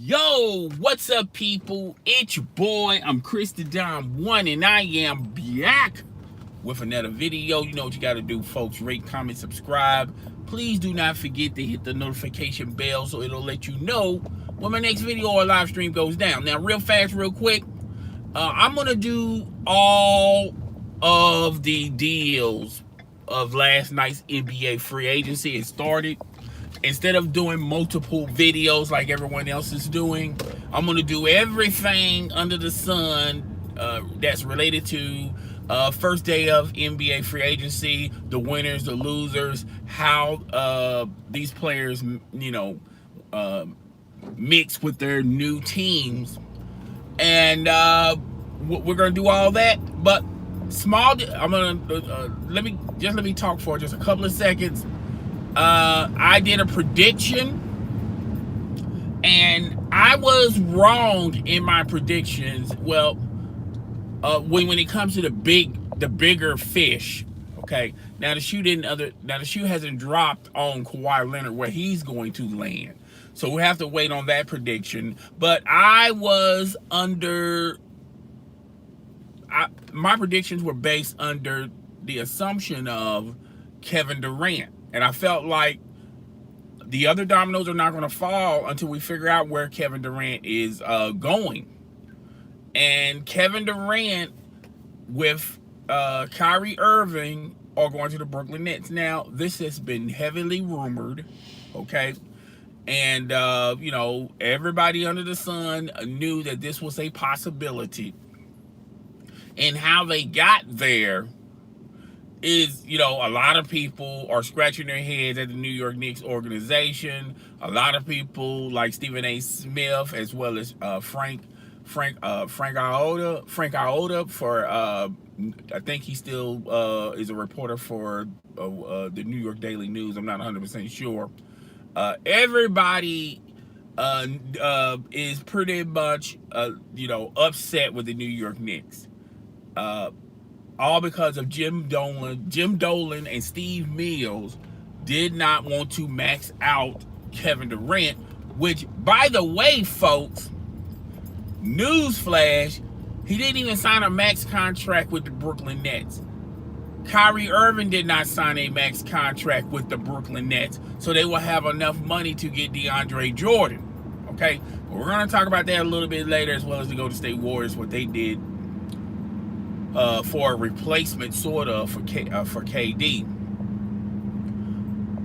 Yo, what's up, people? It's your boy. I'm Chris the Dom One, and I am back with another video. You know what you got to do, folks. Rate, comment, subscribe. Please do not forget to hit the notification bell so it'll let you know when my next video or live stream goes down. Now, real fast, real quick, I'm gonna do all of the deals of last night's NBA free agency. It started. Instead of doing multiple videos like everyone else is doing, I'm going to do everything under the sun that's related to first day of NBA free agency, the winners, the losers, how these players, mix with their new teams. And we're going to do all that. But I'm going to, let me talk for just a couple of seconds. I did a prediction, and I was wrong in my predictions. Well, when it comes to the bigger fish, okay. Now the shoe hasn't dropped on Kawhi Leonard where he's going to land, so we have to wait on that prediction. But my predictions were based under the assumption of Kevin Durant. And I felt like the other dominoes are not going to fall until we figure out where Kevin Durant is going. And Kevin Durant with Kyrie Irving are going to the Brooklyn Nets. Now, this has been heavily rumored, okay? And, everybody under the sun knew that this was a possibility. And how they got there is, a lot of people are scratching their heads at the New York Knicks organization. A lot of people like Stephen A. Smith, as well as Frank Iota for I think he still is a reporter for the New York Daily News. I'm not 100% sure. Everybody is pretty much upset with the New York Knicks. All because of Jim Dolan and Steve Mills did not want to max out Kevin Durant, which, by the way, folks, newsflash, he didn't even sign a max contract with the Brooklyn Nets. Kyrie Irving did not sign a max contract with the Brooklyn Nets, so they will have enough money to get DeAndre Jordan. Okay, but we're going to talk about that a little bit later, as well as the Golden State Warriors, what they did for a replacement, sort of, for KD.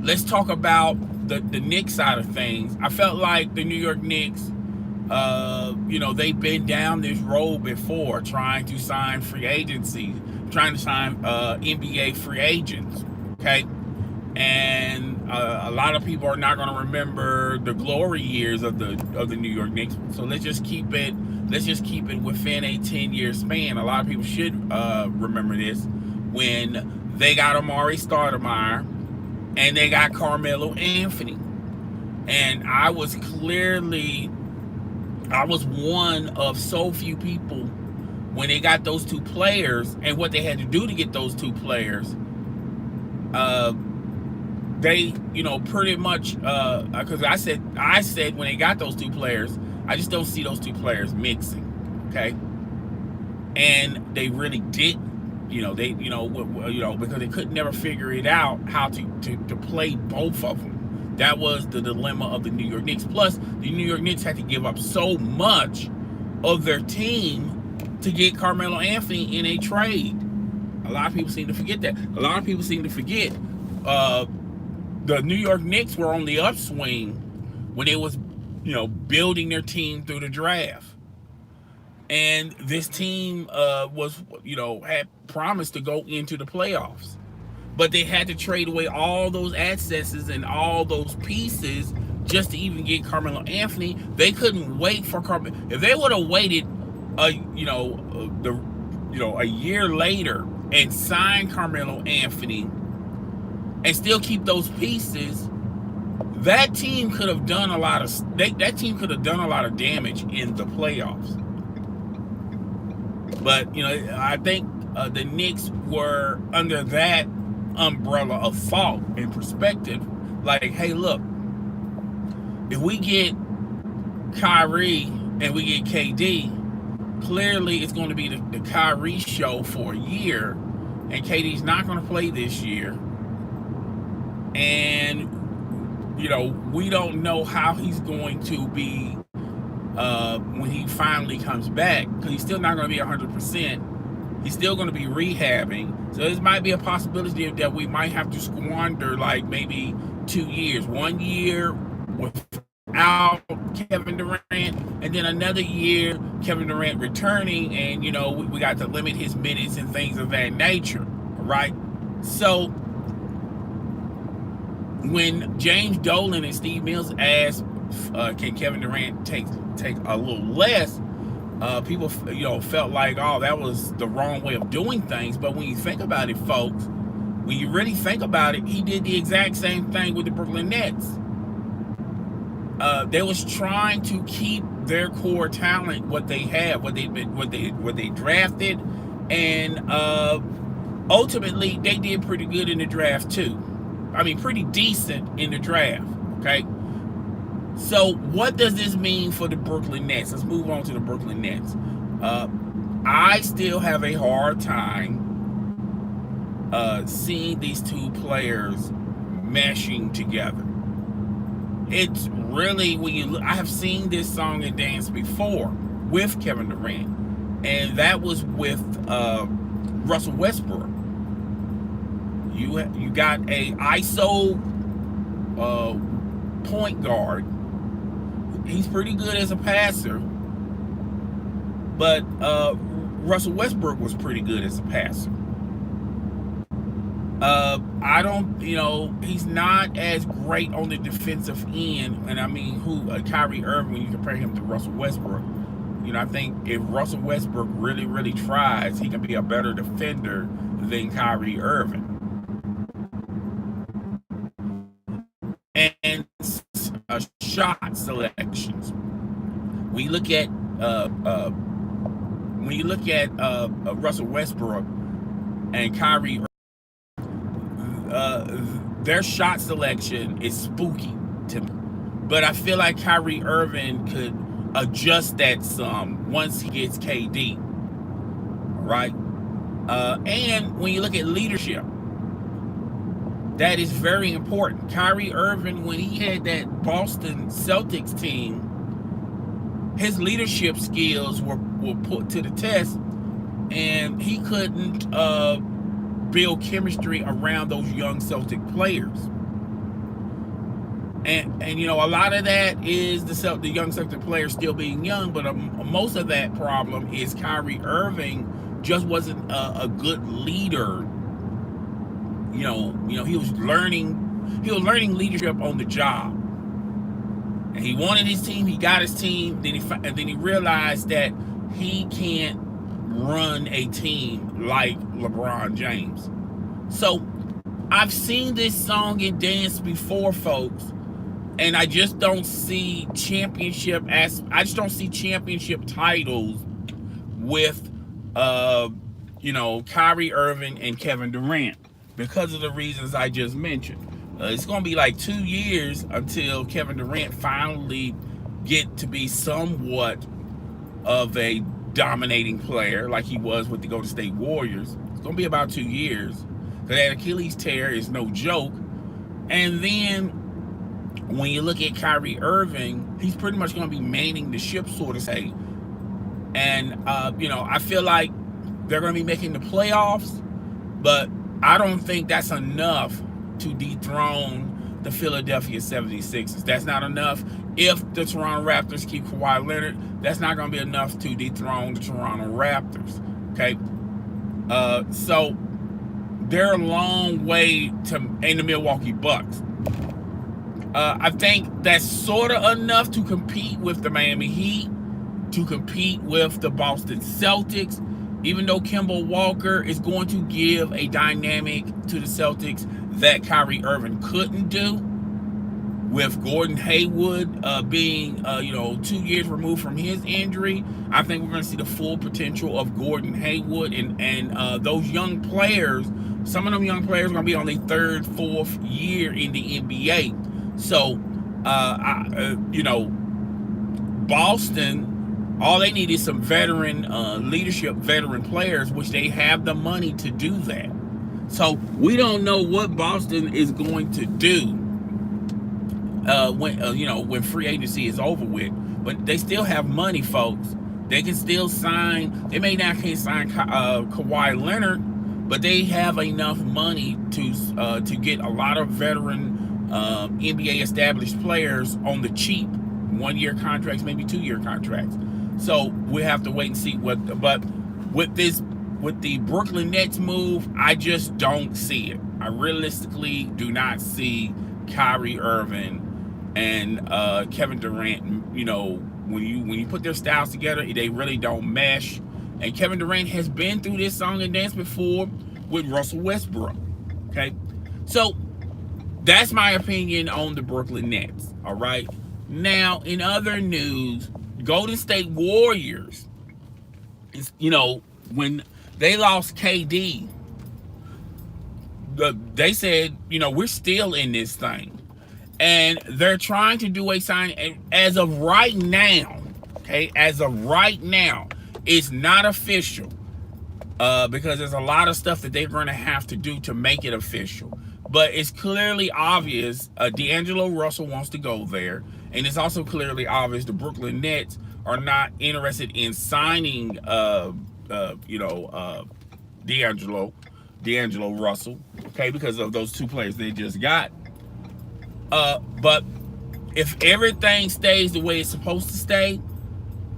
Let's talk about the Knicks side of things. I felt like the New York Knicks, they've been down this road before, trying to sign free agency, trying to sign NBA free agents, okay? And a lot of people are not going to remember the glory years of the New York Knicks. So let's just keep it within a 10-year span. A lot of people should remember this, when they got Amari Stoudemire and they got Carmelo Anthony. And I was one of so few people when they got those two players and what they had to do to get those two players. They, pretty much, because I said when they got those two players, I just don't see those two players mixing, okay? And they really didn't, because they could never figure it out how to play both of them. That was the dilemma of the New York Knicks. Plus, the New York Knicks had to give up so much of their team to get Carmelo Anthony in a trade. A lot of people seem to forget that. A lot of people seem to forget the New York Knicks were on the upswing when they was, building their team through the draft. And this team had promised to go into the playoffs. But they had to trade away all those assets and all those pieces just to even get Carmelo Anthony. They couldn't wait for Carmelo. If they would have waited a year later and signed Carmelo Anthony and still keep those pieces, that team could have done a lot of damage in the playoffs. But I think the Knicks were under that umbrella of thought and perspective. Like, hey, look, if we get Kyrie and we get KD, clearly it's going to be the Kyrie show for a year, and KD's not going to play this year. And we don't know how he's going to be when he finally comes back, because he's still not going to be 100%. He's still going to be rehabbing. So this might be a possibility that we might have to squander like maybe 2 years. 1 year without Kevin Durant, and then another year Kevin Durant returning, and we got to limit his minutes and things of that nature. Right? So when James Dolan and Steve Mills asked, can Kevin Durant take a little less, people felt like, oh, that was the wrong way of doing things. But when you think about it, folks, when you really think about it, he did the exact same thing with the Brooklyn Nets. They was trying to keep their core talent, what they have, what they drafted, and ultimately they did pretty good in the draft too. I mean, pretty decent in the draft. Okay. So what does this mean for the Brooklyn Nets? Let's move on to the Brooklyn Nets. I still have a hard time seeing these two players meshing together. It's really, when you look, I have seen this song and dance before with Kevin Durant, and that was with Russell Westbrook. You got a ISO point guard. He's pretty good as a passer, but Russell Westbrook was pretty good as a passer. I don't, he's not as great on the defensive end, and I mean, Kyrie Irving, when you compare him to Russell Westbrook, I think if Russell Westbrook really, really tries, he can be a better defender than Kyrie Irving. And shot selections. When you look at Russell Westbrook and Kyrie, their shot selection is spooky to me. But I feel like Kyrie Irving could adjust that some once he gets KD. Right? And when you look at leadership, that is very important. Kyrie Irving, when he had that Boston Celtics team, his leadership skills were put to the test, and he couldn't build chemistry around those young Celtic players. And a lot of that is the young Celtic players still being young, but most of that problem is Kyrie Irving just wasn't a good leader. He was learning leadership on the job, and he wanted his team. He got his team. Then he realized that he can't run a team like LeBron James. So I've seen this song and dance before, folks, and I just don't see championship titles with Kyrie Irving and Kevin Durant, because of the reasons I just mentioned. It's going to be like 2 years until Kevin Durant finally get to be somewhat of a dominating player like he was with the Golden State Warriors. It's going to be about 2 years. That Achilles tear is no joke. And then when you look at Kyrie Irving, he's pretty much going to be manning the ship, so to say. And, I feel like they're going to be making the playoffs, but I don't think that's enough to dethrone the Philadelphia 76ers. That's not enough. If the Toronto Raptors keep Kawhi Leonard, that's not going to be enough to dethrone the Toronto Raptors. Okay? So they're a long way in the Milwaukee Bucks. I think that's sort of enough to compete with the Miami Heat, to compete with the Boston Celtics, even though Kemba Walker is going to give a dynamic to the Celtics that Kyrie Irving couldn't do. With Gordon Hayward being 2 years removed from his injury, I think we're going to see the full potential of Gordon Hayward and those young players. Some of them young players are going to be on their third, fourth year in the NBA. So, Boston, all they need is some veteran leadership, veteran players, which they have the money to do that. So we don't know what Boston is going to do when free agency is over with. But they still have money, folks. They can still sign. They may not can't sign Kawhi Leonard, but they have enough money to get a lot of veteran NBA established players on the cheap, 1-year contracts, maybe 2-year contracts. So we have to wait and see what. But with the Brooklyn Nets move, I just don't see it. I realistically do not see Kyrie Irving and Kevin Durant. When you put their styles together, they really don't mesh. And Kevin Durant has been through this song and dance before with Russell Westbrook. Okay, so that's my opinion on the Brooklyn Nets. All right. Now, in other news, Golden State Warriors, when they lost KD, they said, we're still in this thing. And they're trying to do a sign as of right now. Okay, as of right now, it's not official because there's a lot of stuff that they're going to have to do to make it official. But it's clearly obvious D'Angelo Russell wants to go there, and it's also clearly obvious the Brooklyn Nets are not interested in signing D'Angelo Russell, okay, because of those two players they just got. But if everything stays the way it's supposed to stay,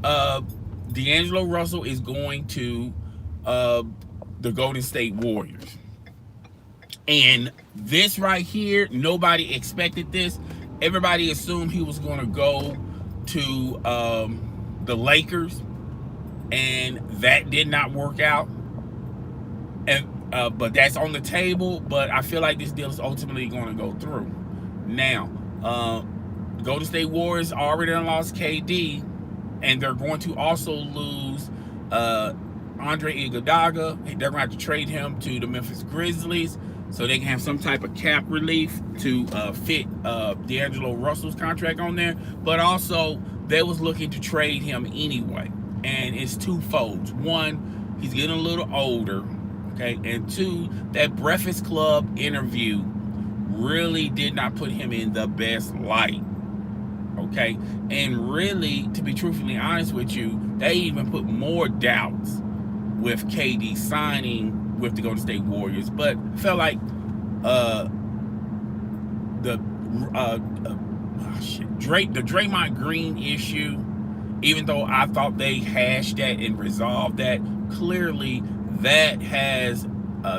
D'Angelo Russell is going to the Golden State Warriors. And this right here, nobody expected this. Everybody assumed he was going to go to the Lakers, and that did not work out. And but that's on the table. But I feel like this deal is ultimately going to go through. Now, the Golden State Warriors already lost KD, and they're going to also lose Andre Iguodala. They're going to have to trade him to the Memphis Grizzlies so they can have some type of cap relief to fit D'Angelo Russell's contract on there. But also, they was looking to trade him anyway. And it's twofold. One, he's getting a little older, okay? And two, that Breakfast Club interview really did not put him in the best light, okay? And really, to be truthfully honest with you, they even put more doubts with KD signing with the Golden State Warriors. But I felt like the Draymond Green issue, even though I thought they hashed that and resolved that, clearly that has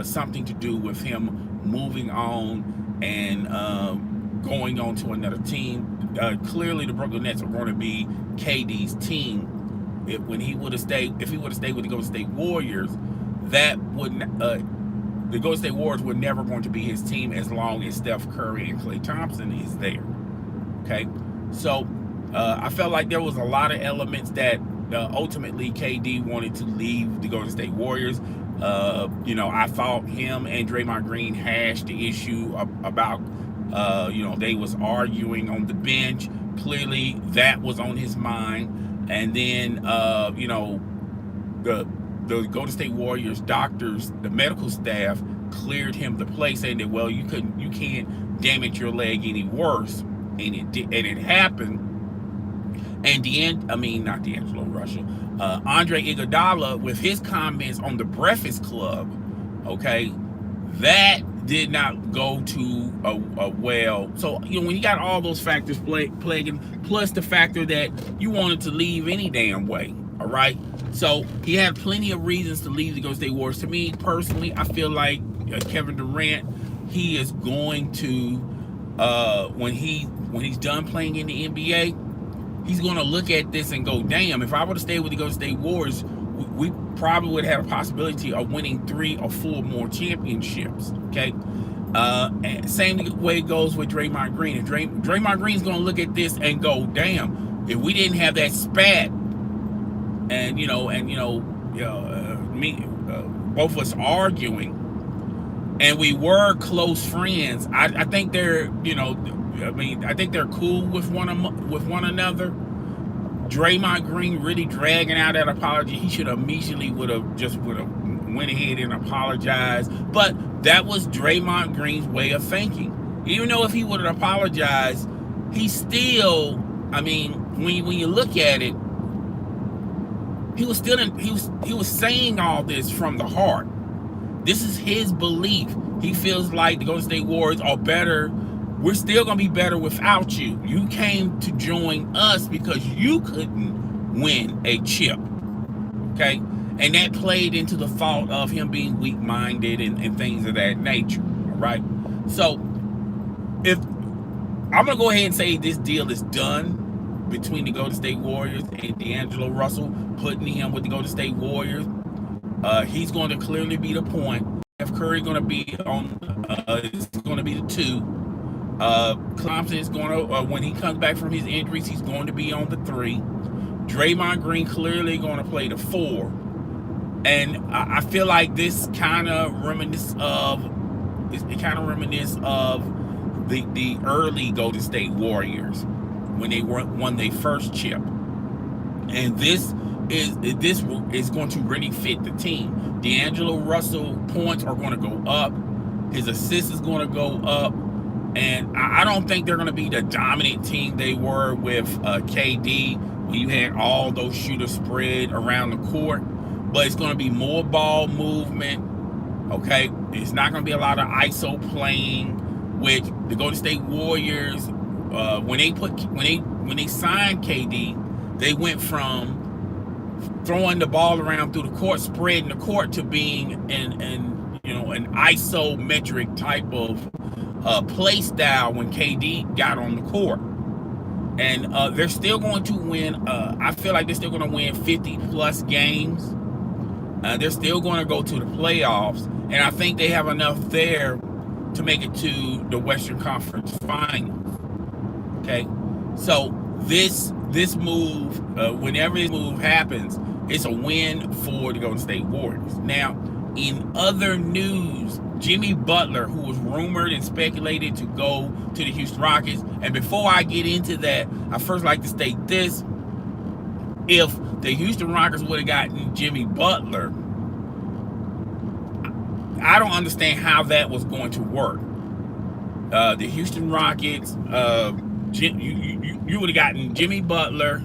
something to do with him moving on and going on to another team. Clearly, the Brooklyn Nets are going to be KD's team. If he would have stayed with the Golden State Warriors, that wouldn't. The Golden State Warriors were never going to be his team as long as Steph Curry and Klay Thompson is there. Okay, so I felt like there was a lot of elements that ultimately KD wanted to leave the Golden State Warriors. I thought him and Draymond Green hashed the issue about, they was arguing on the bench. Clearly, that was on his mind. And then, the Golden State Warriors doctors, the medical staff, cleared him the play, saying that, well, you can't damage your leg any worse, and it happened. And not D'Angelo Russell, Andre Iguodala, with his comments on the Breakfast Club, okay, that did not go to a well. So, when you got all those factors plaguing, plus the factor that you wanted to leave any damn way, all right? So he had plenty of reasons to leave the Golden State Warriors. To me, personally, I feel like Kevin Durant, he is going to, when he's done playing in the NBA, he's going to look at this and go, damn, if I would have stayed with the Golden State Warriors, we probably would have a possibility of winning 3 or 4 more championships, okay? And same way it goes with Draymond Green. And Draymond Green's going to look at this and go, damn, if we didn't have that spat, and both of us arguing, and we were close friends, I think they're, I think they're cool with one another. Draymond Green really dragging out that apology. He should have immediately would have went ahead and apologized. But that was Draymond Green's way of thinking. Even though if he would have apologized, he still, I mean, when you look at it, he was still he was saying all this from the heart. This is his belief. He feels like the Golden State Warriors are better. We're still going to be better without you. You came to join us because you couldn't win a chip. Okay? And that played into the fault of him being weak-minded and things of that nature. All right? So, if I'm going to go ahead and say this deal is done between the Golden State Warriors and D'Angelo Russell, putting him with the Golden State Warriors, he's going to clearly be the point. Steph Curry going to be on, is going to be the 2. Thompson is going to, when he comes back from his injuries, he's going to be on the 3. Draymond Green clearly going to play the 4. And I feel like this kind of reminisce of the early Golden State Warriors when they won their first chip. And this is going to really fit the team. D'Angelo Russell points are going to go up. His assists is going to go up. And I don't think they're going to be the dominant team they were with KD when you had all those shooters spread around the court. But it's going to be more ball movement. Okay, it's not going to be a lot of ISO playing. Which the Golden State Warriors, when they signed KD, they went from throwing the ball around through the court, spreading the court, to being an isometric type of play style when KD got on the court. And they're still going to win. I feel like they're still going to win 50 plus games. They're still going to go to the playoffs, and I think they have enough there to make it to the Western Conference Finals. Okay, so this move, whenever this move happens, it's a win for the Golden State Warriors. Now, in other news, Jimmy Butler, who was rumored and speculated to go to the Houston Rockets, and before I get into that, I first like to state this: if the Houston Rockets would have gotten Jimmy Butler, I don't understand how that was going to work. The Houston Rockets, you would have gotten Jimmy Butler,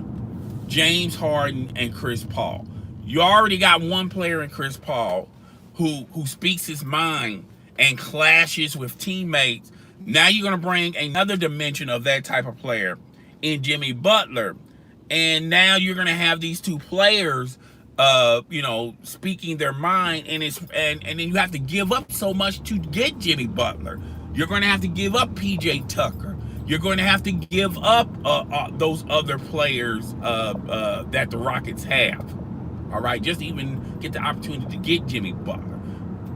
James Harden, and Chris Paul. You already got one player in Chris Paul who speaks his mind and clashes with teammates. Now you're going to bring another dimension of that type of player in Jimmy Butler. And now you're going to have these two players speaking their mind, and then you have to give up so much to get Jimmy Butler. You're going to have to give up PJ Tucker. You're going to have to give up those other players that the Rockets have. All right, just even get the opportunity to get Jimmy Butler.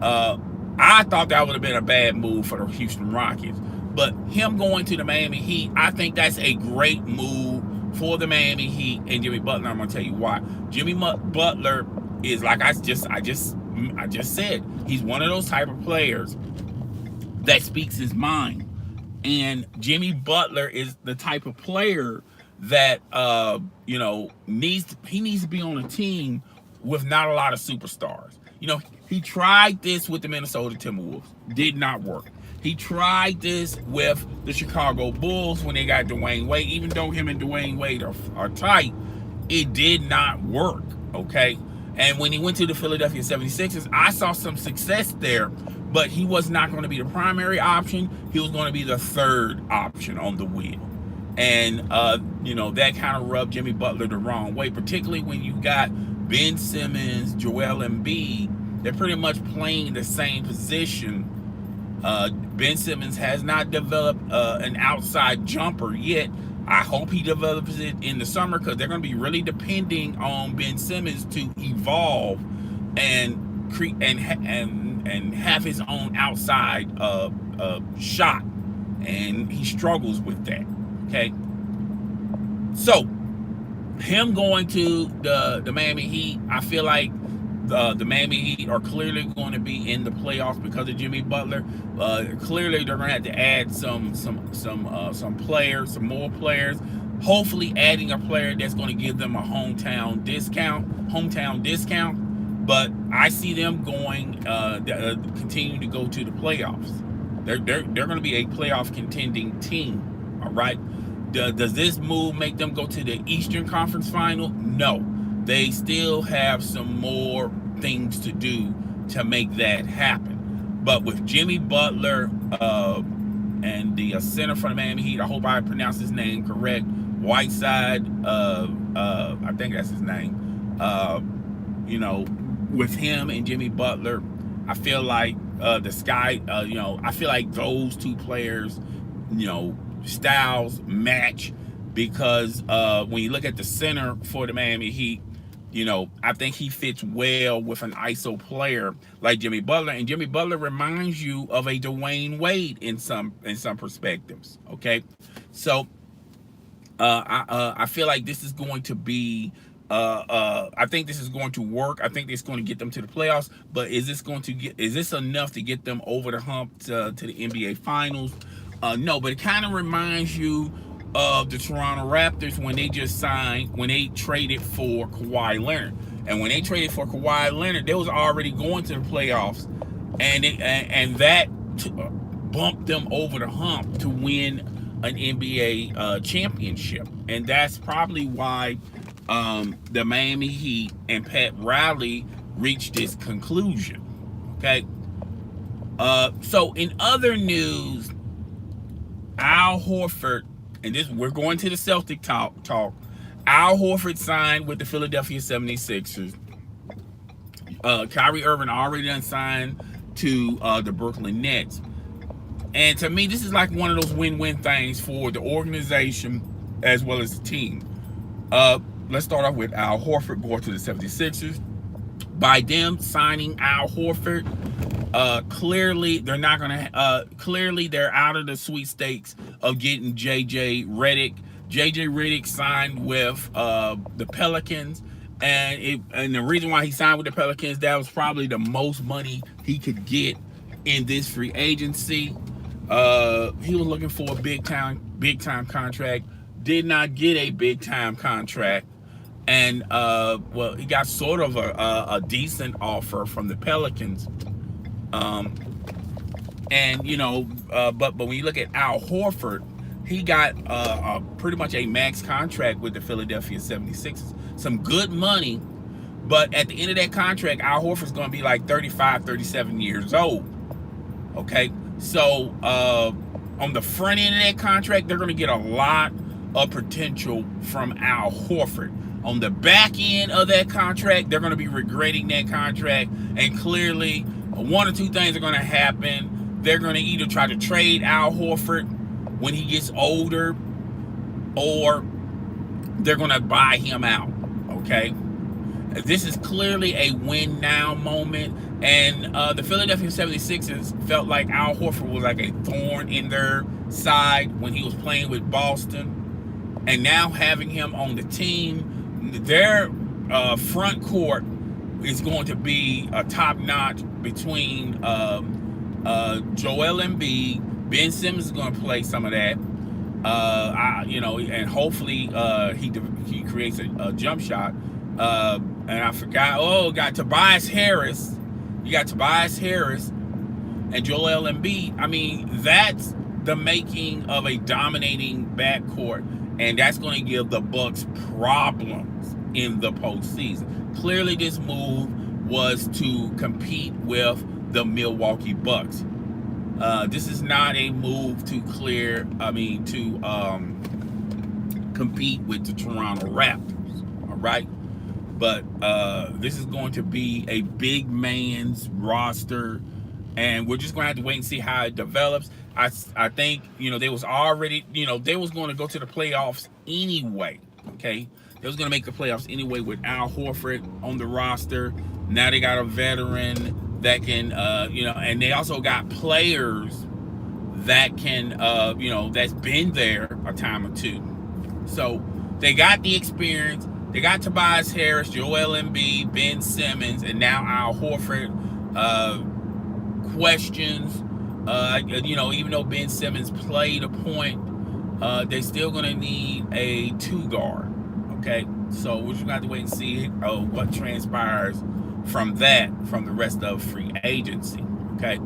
I thought that would have been a bad move for the Houston Rockets, but him going to the Miami Heat, I think that's a great move for the Miami Heat and Jimmy Butler. I'm gonna tell you why. Jimmy Butler is, like I just said, he's one of those type of players that speaks his mind, and Jimmy Butler is the type of player that needs to be on a team with not a lot of superstars. He tried this with the Minnesota Timberwolves, did not work. He tried this with the Chicago Bulls when they got Dwayne Wade. Even though him and Dwayne Wade are tight, it did not work, okay? And when he went to the Philadelphia 76ers, I saw some success there, but he was not going to be the primary option. He was going to be the third option on the wheel. And, that kind of rubbed Jimmy Butler the wrong way, particularly when you got Ben Simmons, Joel Embiid. They're pretty much playing the same position. Ben Simmons has not developed an outside jumper yet. I hope he develops it in the summer, because they're going to be really depending on Ben Simmons to evolve and create and have his own outside shot, and he struggles with that. Okay, so him going to the Miami Heat, I feel like the Miami Heat are clearly going to be in the playoffs because of Jimmy Butler. Clearly, they're going to have to add some players, some more players. hopefully adding a player that's going to give them a hometown discount. But I see them going, continuing to go to the playoffs. They're going to be a playoff contending team. All right. Does this move make them go to the Eastern Conference Final? No. They still have some more things to do to make that happen. But with Jimmy Butler and the center for the Miami Heat, I hope I pronounced his name correct, Whiteside, I think that's his name. With him and Jimmy Butler, I feel like I feel like those two players, styles match, because when you look at the center for the Miami Heat, I think he fits well with an ISO player like Jimmy Butler, and Jimmy Butler reminds you of a Dwayne Wade in some perspectives. Okay, so I feel like this is going to be. I think this is going to work. I think it's going to get them to the playoffs. But is this enough to get them over the hump to the NBA Finals? No, but it kind of reminds you of the Toronto Raptors when they traded for Kawhi Leonard. And when they traded for Kawhi Leonard, they was already going to the playoffs, and that bumped them over the hump to win an NBA championship. And that's probably why the Miami Heat and Pat Riley reached this conclusion. Okay. So in other news, Al Horford, and we're going to the Celtic talk. Al Horford signed with the Philadelphia 76ers. Kyrie Irving already done signed to the Brooklyn Nets. And to me, this is like one of those win-win things for the organization as well as the team. Let's start off with Al Horford going to the 76ers. By them signing Al Horford, clearly they're not gonna. Clearly they're out of the sweepstakes of getting JJ Redick. JJ Redick signed with the Pelicans, and the reason why he signed with the Pelicans, that was probably the most money he could get in this free agency. He was looking for a big time contract. Did not get a big time contract. And he got sort of a decent offer from the Pelicans. But when you look at Al Horford, he got pretty much a max contract with the Philadelphia 76ers. Some good money, but at the end of that contract, Al Horford's going to be like 35, 37 years old. Okay, so on the front end of that contract, they're going to get a lot of potential from Al Horford. On the back end of that contract, they're going to be regretting that contract, and clearly one or two things are going to happen. They're going to either try to trade Al Horford when he gets older, or they're going to buy him out. Okay, this is clearly a win now moment, and the Philadelphia 76ers felt like Al Horford was like a thorn in their side when he was playing with Boston, and now having him on the team, their front court is going to be a top notch between Joel Embiid. Ben Simmons is going to play some of that, and hopefully he creates a jump shot. And I forgot. Got Tobias Harris. You got Tobias Harris and Joel Embiid. I mean, that's the making of a dominating backcourt. And that's going to give the Bucks problems in the postseason. Clearly, this move was to compete with the Milwaukee Bucks. This is not a move to compete with the Toronto Raptors. All right, but this is going to be a big man's roster, and we're just going to have to wait and see how it develops. I think, they was already, they was going to go to the playoffs anyway, okay? They was going to make the playoffs anyway with Al Horford on the roster. Now they got a veteran that can, and they also got players that can, that's been there a time or two. So they got the experience. They got Tobias Harris, Joel Embiid, Ben Simmons, and now Al Horford. Questions. Even though Ben Simmons played a point, they're still going to need a 2 guard. Okay, so we're just going to have to wait and see what transpires from that, from the rest of free agency. Okay,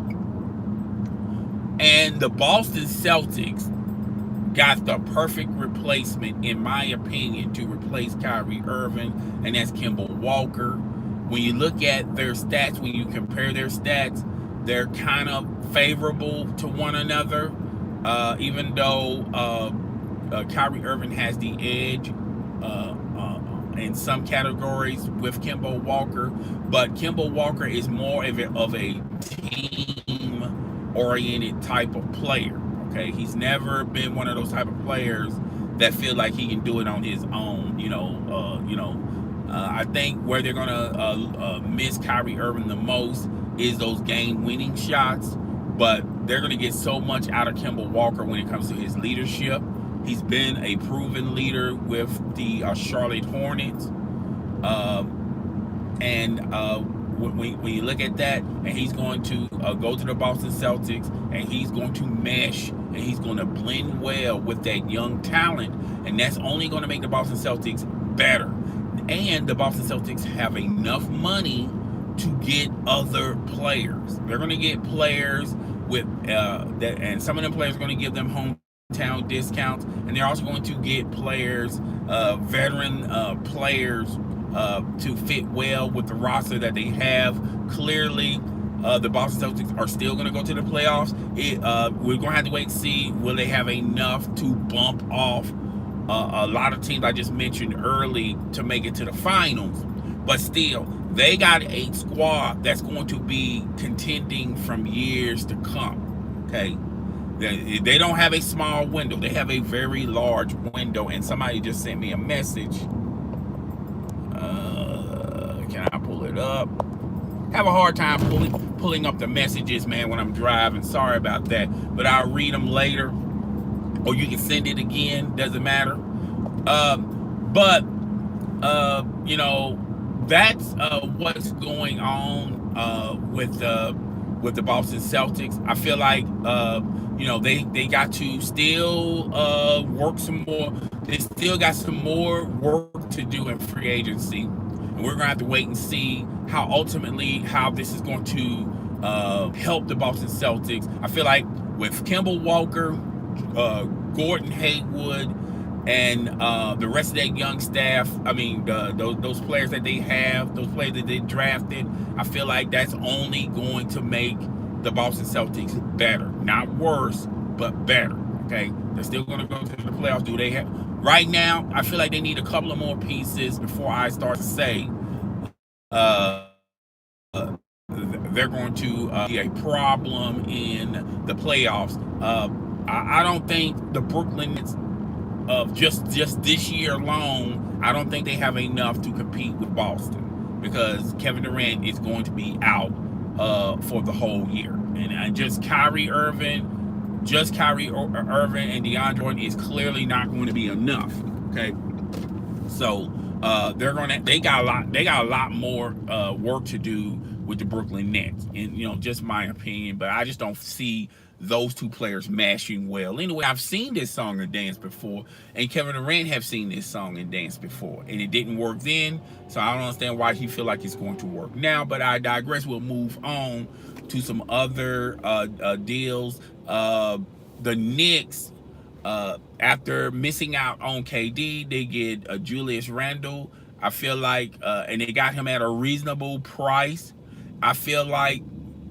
and the Boston Celtics got the perfect replacement, in my opinion, to replace Kyrie Irving, and that's Kemba Walker. When you look at their stats, when you compare their stats, they're kind of favorable to one another, even though Kyrie Irving has the edge in some categories with Kemba Walker, but Kemba Walker is more of a team-oriented type of player. Okay, he's never been one of those type of players that feel like he can do it on his own. I think where they're gonna miss Kyrie Irving the most is those game-winning shots, but they're gonna get so much out of Kemba Walker when it comes to his leadership. He's been a proven leader with the Charlotte Hornets, when you look at that, and he's going to go to the Boston Celtics, and he's going to mesh, and he's going to blend well with that young talent, and that's only going to make the Boston Celtics better. And the Boston Celtics have enough money to get other players. They're going to get players with that, and some of them players are going to give them hometown discounts, and they're also going to get players, veteran players, to fit well with the roster that they have. Clearly, the Boston Celtics are still going to go to the playoffs. We're going to have to wait and see, will they have enough to bump off a lot of teams I just mentioned early to make it to the finals. But still, they got a squad that's going to be contending from years to come. Okay, they don't have a small window. They have a very large window. And somebody just sent me a message. Can I pull it up? Have a hard time pulling up the messages, man, when I'm driving. Sorry about that, but I'll read them later, or you can send it again. Doesn't matter. That's what's going on with the Boston Celtics. I feel like they got to still work some more. They still got some more work to do in free agency, and we're gonna have to wait and see how this is going to help the Boston Celtics. I feel like with Kemba Walker, Gordon Hayward, and the rest of that young staff, those players that they have, those players that they drafted, I feel like that's only going to make the Boston Celtics better. Not worse, but better. Okay, they're still going to go to the playoffs. Do they have? Right now, I feel like they need a couple of more pieces before I start to say they're going to be a problem in the playoffs. I don't think the Brooklyn Nets of just this year alone, I don't think they have enough to compete with Boston, because Kevin Durant is going to be out for the whole year, and just Kyrie Irving and DeAndre Jordan is clearly not going to be enough. Okay, so they got a lot more work to do with the Brooklyn Nets, and just my opinion, but I just don't see those two players mashing well. Anyway, I've seen this song and dance before, and Kevin Durant have seen this song and dance before, and it didn't work then, so I don't understand why he feel like it's going to work now, but I digress. We'll move on to some other deals. The Knicks, after missing out on KD, they get Julius Randle. I feel like, and they got him at a reasonable price. I feel like,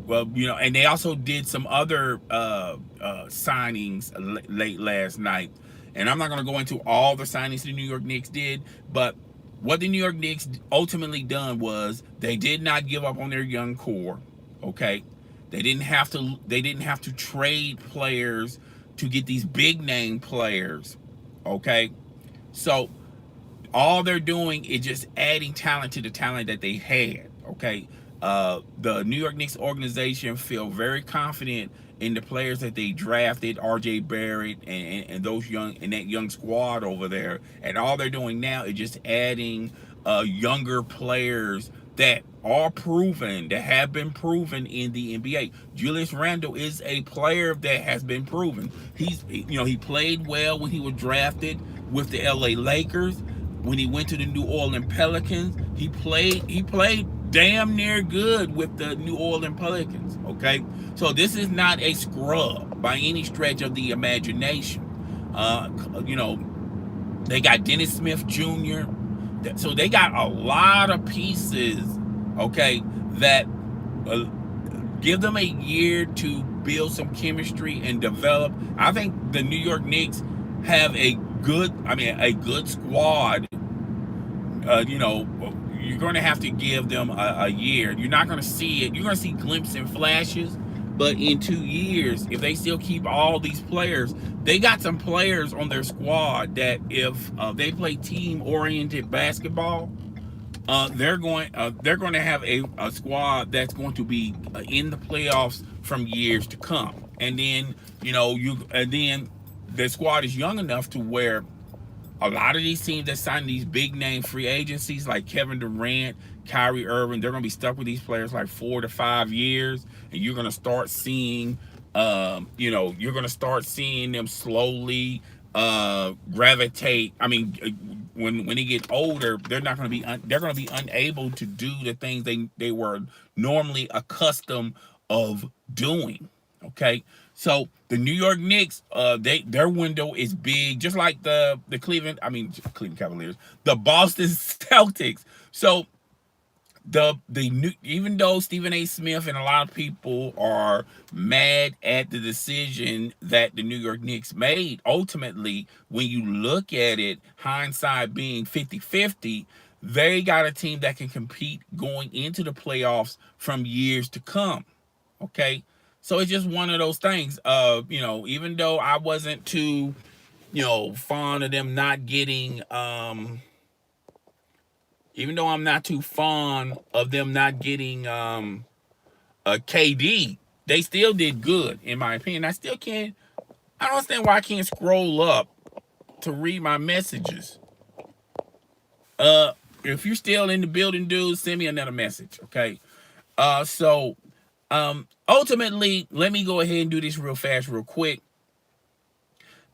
and they also did some other signings late last night. And I'm not going to go into all the signings the New York Knicks did, but what the New York Knicks ultimately done was they did not give up on their young core. Okay, they didn't have to trade players to get these big name players. Okay, so all they're doing is just adding talent to the talent that they had. Okay, the New York Knicks organization feel very confident in the players that they drafted, R.J. Barrett and those that young squad over there, and all they're doing now is just adding younger players that are proven, that have been proven in the NBA. Julius Randle is a player that has been proven. He played well when he was drafted with the LA Lakers. When he went to the New Orleans Pelicans, he played damn near good with the New Orleans Pelicans. Okay, so this is not a scrub by any stretch of the imagination. Uh, you know, they got Dennis Smith Jr. So they got a lot of pieces, okay, that uh, give them a year to build some chemistry and develop. I think the New York Knicks have a good squad. You're going to have to give them a year. You're not going to see it. You're going to see glimpses and flashes, but in 2 years, if they still keep all these players, they got some players on their squad that if they play team-oriented basketball, they're going to have a squad that's going to be in the playoffs from years to come. And then the squad is young enough to where a lot of these teams that sign these big name free agencies like Kevin Durant, Kyrie Irving, they're going to be stuck with these players like 4 to 5 years, and you're going to start seeing, them slowly gravitate. I mean, when they get older, they're going to be unable to do the things they were normally accustomed of doing. Okay, so the New York Knicks, their window is big, just like the Cleveland Cavaliers, the Boston Celtics. So the new, even though Stephen A. Smith and a lot of people are mad at the decision that the New York Knicks made, ultimately, when you look at it, hindsight being 50-50, they got a team that can compete going into the playoffs from years to come. Okay. So it's just one of those things. Even though I wasn't too, fond of them not getting even though I'm not too fond of them not getting a KD, they still did good, in my opinion. I don't understand why I can't scroll up to read my messages. If you're still in the building, dude, send me another message, okay? Ultimately, let me go ahead and do this real fast, real quick.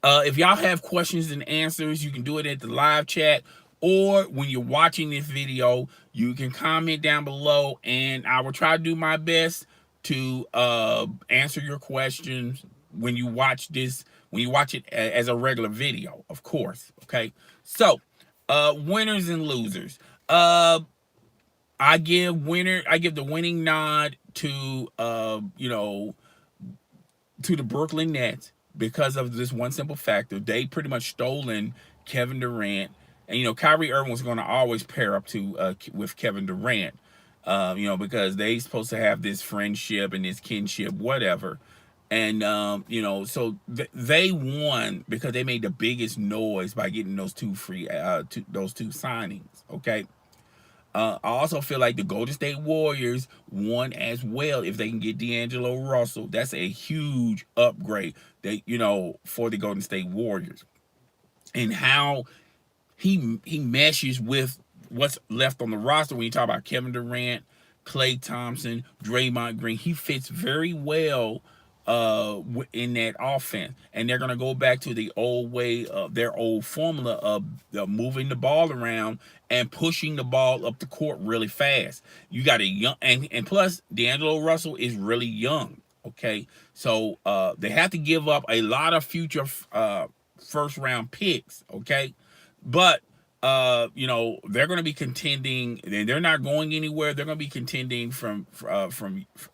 If y'all have questions and answers, you can do it at the live chat, or when you're watching this video, you can comment down below, and I will try to do my best to answer your questions when you watch it as a regular video, of course. Okay, so winners and losers. I give the winning nod to to the Brooklyn Nets because of this one simple factor. They pretty much stolen Kevin Durant, and Kyrie Irving was going to always pair up with Kevin Durant, because they supposed to have this friendship and this kinship, whatever. And so they won because they made the biggest noise by getting those two signings. Okay. I also feel like the Golden State Warriors won as well if they can get D'Angelo Russell. That's a huge upgrade for the Golden State Warriors. And how he meshes with what's left on the roster when you talk about Kevin Durant, Klay Thompson, Draymond Green. He fits very well in that offense, and they're going to go back to the old way of their old formula of moving the ball around and pushing the ball up the court really fast. You got a young, and plus D'Angelo Russell is really young. Okay, so they have to give up a lot of future first round picks. Okay, but they're going to be contending. They're not going anywhere. They're going to be contending from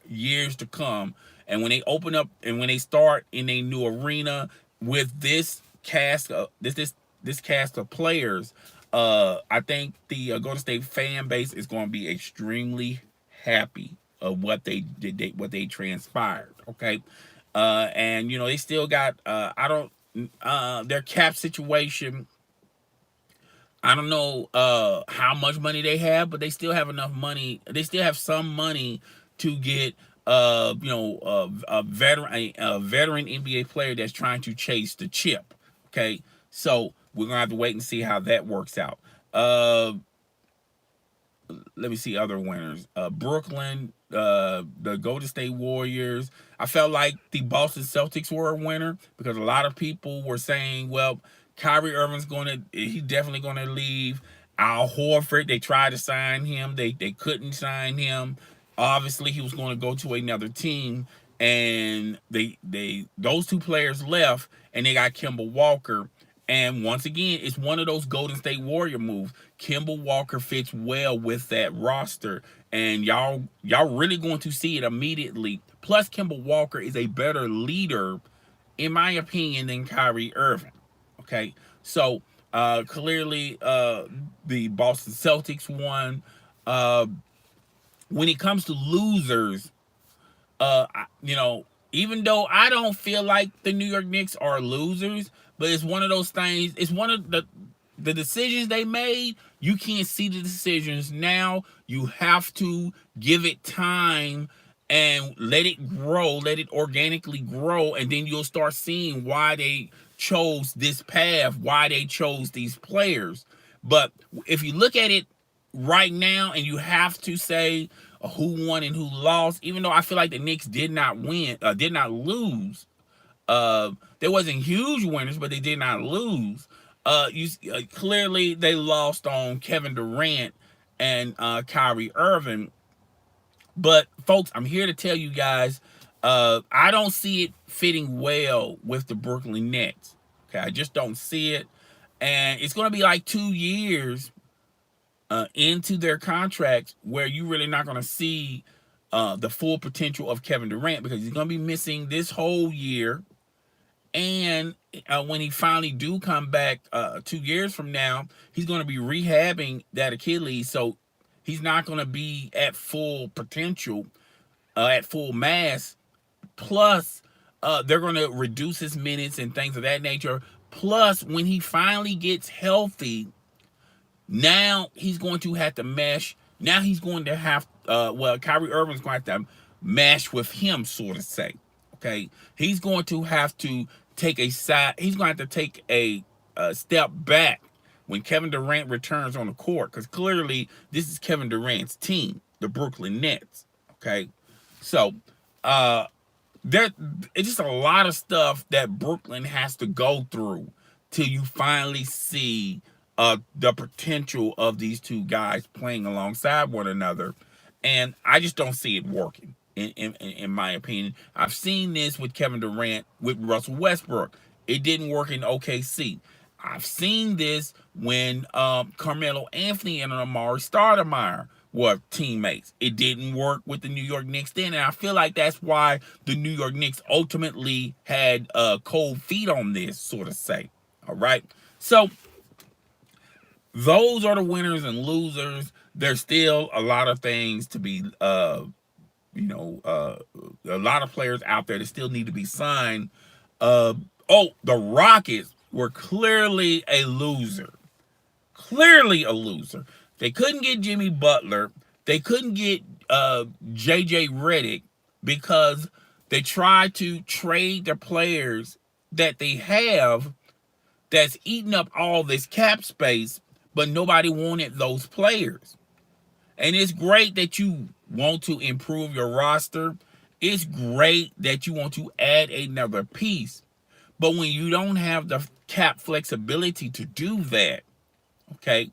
years to come. And when they open up and when they start in a new arena with this cast of this cast of players, I think the Golden State fan base is going to be extremely happy of what they did, what they transpired. Okay, and they still got their cap situation. I don't know how much money they have, but they still have enough money. They still have some money to get a veteran NBA player that's trying to chase the chip. Okay, so we're gonna have to wait and see how that works out. let me see other winners. Brooklyn, the Golden State Warriors. I felt like the Boston Celtics were a winner because a lot of people were saying, well, Kyrie Irving's he's definitely gonna leave. Al Horford, they tried to sign him, they couldn't sign him. Obviously, he was going to go to another team, and those two players left, and they got Kemba Walker. And once again, it's one of those Golden State Warrior moves. Kemba Walker fits well with that roster, and y'all really going to see it immediately. Plus, Kemba Walker is a better leader, in my opinion, than Kyrie Irving. Okay, so clearly the Boston Celtics won. When it comes to losers, you know, even though I don't feel like the New York Knicks are losers, but it's one of those things. It's one of the decisions they made. You can't see the decisions now. You have to give it time and let it grow, let it organically grow, and then you'll start seeing why they chose this path, why they chose these players. But if you look at it right now and you have to say who won and who lost, even though I feel like the Knicks did not win, did not lose. There wasn't huge winners, but they did not lose. Clearly they lost on Kevin Durant and Kyrie Irving. But folks, I'm here to tell you guys, I don't see it fitting well with the Brooklyn Nets. Okay, I just don't see it, and it's going to be like 2 years into their contracts where you really not going to see the full potential of Kevin Durant, because he's going to be missing this whole year. And when he finally do come back 2 years from now, he's going to be rehabbing that Achilles. So he's not going to be at full potential, at full mass. Plus, they're going to reduce his minutes and things of that nature. Plus, when he finally gets healthy, now he's going to have to mesh. Now he's going to have, Kyrie Irving's going to have to mesh with him, so to say. Okay, he's going to have to take a side. He's going to have to take a step back when Kevin Durant returns on the court, because clearly this is Kevin Durant's team, the Brooklyn Nets. Okay, so there it's just a lot of stuff that Brooklyn has to go through till you finally see the potential of these two guys playing alongside one another, and I just don't see it working. In my opinion, I've seen this with Kevin Durant with Russell Westbrook. It didn't work in OKC. I've seen this when Carmelo Anthony and Amari Stoudemire were teammates. It didn't work with the New York Knicks then, and I feel like that's why the New York Knicks ultimately had cold feet on this, sort of say. All right, so those are the winners and losers. There's still a lot of things to be a lot of players out there that still need to be signed. The Rockets were clearly a loser. Clearly a loser. They couldn't get Jimmy Butler. They couldn't get JJ Redick because they tried to trade the players that they have that's eating up all this cap space, but nobody wanted those players. And it's great that you want to improve your roster. It's great that you want to add another piece. But when you don't have the cap flexibility to do that, okay,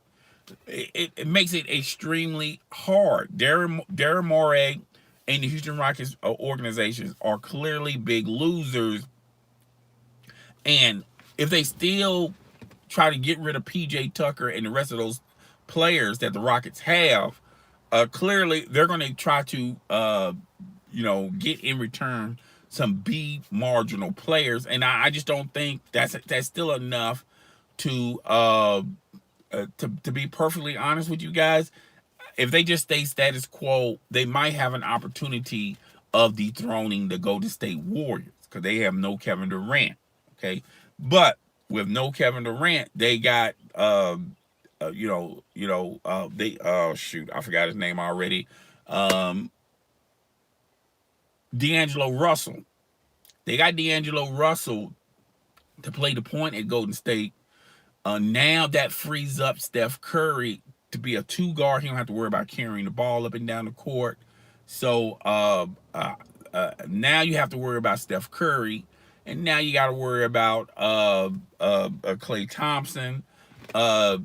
it makes it extremely hard. Daryl Morey and the Houston Rockets organizations are clearly big losers. And if they still try to get rid of PJ Tucker and the rest of those players that the Rockets have, clearly they're going to try to, get in return some B marginal players, and I just don't think that's still enough to be perfectly honest with you guys. If they just stay status quo, they might have an opportunity of dethroning the Golden State Warriors because they have no Kevin Durant. Okay, but with no Kevin Durant, they got I forgot his name already. D'Angelo Russell. They got D'Angelo Russell to play the point at Golden State. Now that frees up Steph Curry to be a two guard. He don't have to worry about carrying the ball up and down the court. So now you have to worry about Steph Curry, and now you got to worry about Klay Thompson. Uh,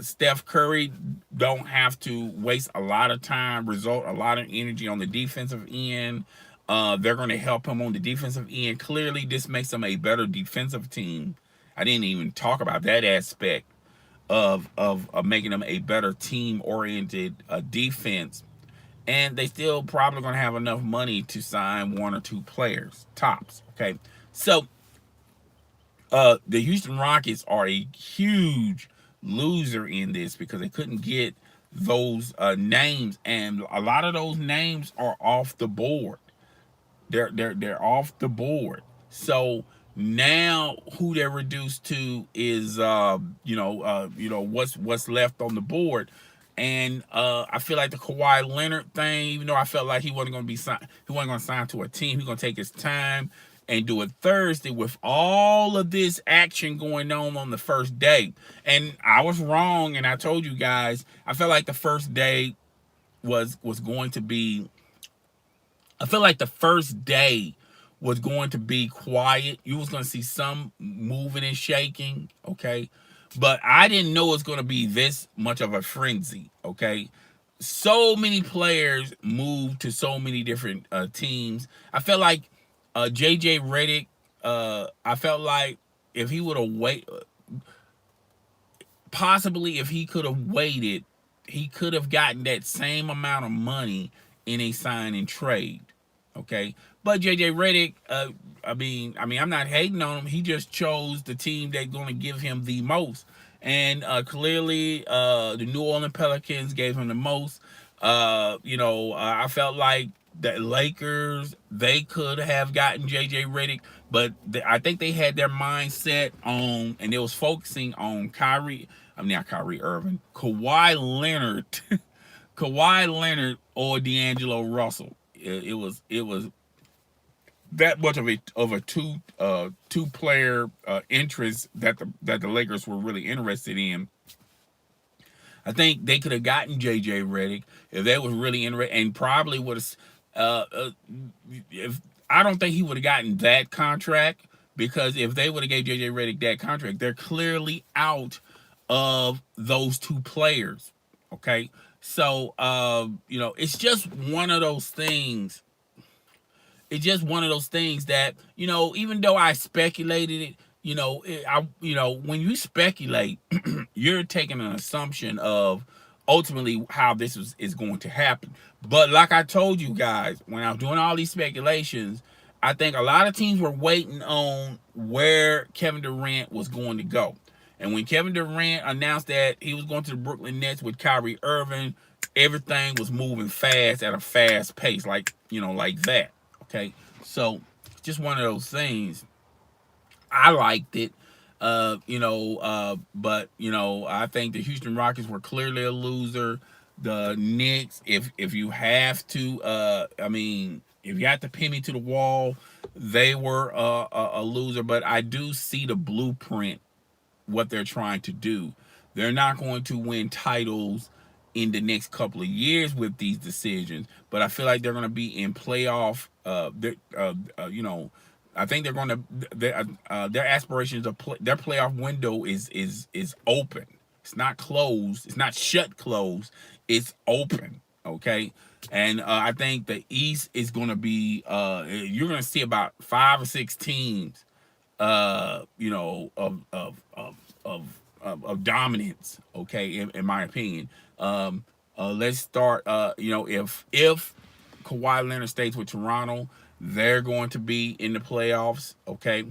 Steph Curry don't have to waste a lot of time, result a lot of energy on the defensive end. They're going to help him on the defensive end. Clearly, this makes them a better defensive team. I didn't even talk about that aspect of making them a better team oriented defense. And they still probably going to have enough money to sign one or two players tops. Okay, so the Houston Rockets are a huge loser in this because they couldn't get those names, and a lot of those names are off the board. They're off the board. So now who they're reduced to is what's left on the board. And I feel like the Kawhi Leonard thing, even though I felt like he wasn't going to be signed, he wasn't going to sign to a team. He's going to take his time and do it Thursday with all of this action going on the first day. And I was wrong, and I told you guys I felt like the first day was going to be. I feel like the first day was going to be quiet. You was going to see some moving and shaking, okay? But I didn't know it was going to be this much of a frenzy, okay? So many players moved to so many different teams. I felt like JJ Redick, I felt like if he would have possibly if he could have waited, he could have gotten that same amount of money in a sign and trade. Okay, but JJ Redick, I mean, I'm not hating on him. He just chose the team that's going to give him the most, and clearly, the New Orleans Pelicans gave him the most. I felt like the Lakers, they could have gotten JJ Redick, but I think they had their mindset on, and it was focusing on not Kyrie Irving, Kawhi Leonard, Kawhi Leonard or D'Angelo Russell. It was that much of a two player interest that the Lakers were really interested in. I think they could have gotten JJ Redick if they was really interested, and probably would have. If I don't think he would have gotten that contract, because if they would have gave JJ Redick that contract, they're clearly out of those two players. Okay, so it's just one of those things. It's just one of those things that, even though I speculated it, when you speculate, you're taking an assumption of ultimately how this is going to happen. But like I told you guys, when I was doing all these speculations, I think a lot of teams were waiting on where Kevin Durant was going to go. And when Kevin Durant announced that he was going to the Brooklyn Nets with Kyrie Irving, everything was moving fast at a fast pace, like that. Okay, so just one of those things. I liked it, but I think the Houston Rockets were clearly a loser. The Knicks, if you have to, if you have to pin me to the wall, they were a loser. But I do see the blueprint, what they're trying to do. They're not going to win titles in the next couple of years with these decisions, but I feel like they're going to be in playoff. I think they're going to their aspirations of their playoff window is open. It's not closed. It's not shut closed. It's open. Okay, and I think the East is going to be. You're going to see about 5 or 6 teams. Of dominance. Okay, in my opinion. Let's start. If Kawhi Leonard stays with Toronto, they're going to be in the playoffs. Okay,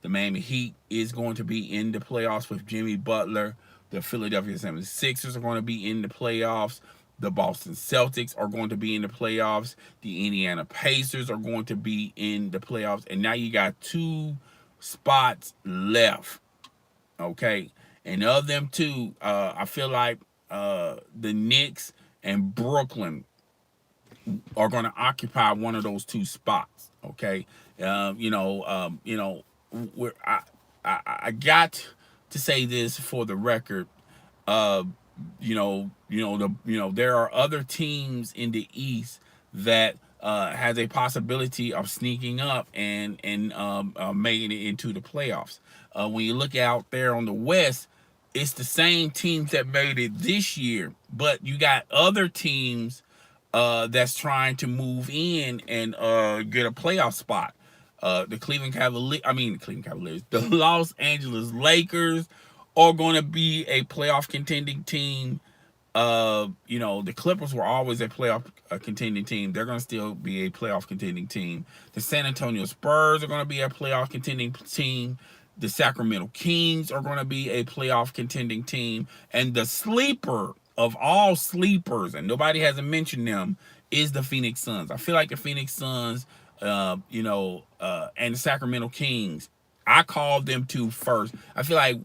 the Miami Heat is going to be in the playoffs with Jimmy Butler. The Philadelphia 76ers are going to be in the playoffs. The Boston Celtics are going to be in the playoffs. The Indiana Pacers are going to be in the playoffs. And now you got 2 spots left. Okay, and of them 2, I feel like the Knicks and Brooklyn are going to occupy one of those 2 spots. Okay, I got to say this for the record. there are other teams in the East that has a possibility of sneaking up and making it into the playoffs. When you look out there on the West, it's the same teams that made it this year, but you got other teams that's trying to move in and get a playoff spot. The Cleveland Cavaliers, the Los Angeles Lakers are going to be a playoff contending team. The Clippers were always a playoff contending team. They're going to still be a playoff contending team. The San Antonio Spurs are going to be a playoff contending team. The Sacramento Kings are going to be a playoff contending team. And the sleeper of all sleepers, and nobody hasn't mentioned them, is the Phoenix Suns. I feel like the Phoenix Suns, and the Sacramento Kings, I called them two first. I feel like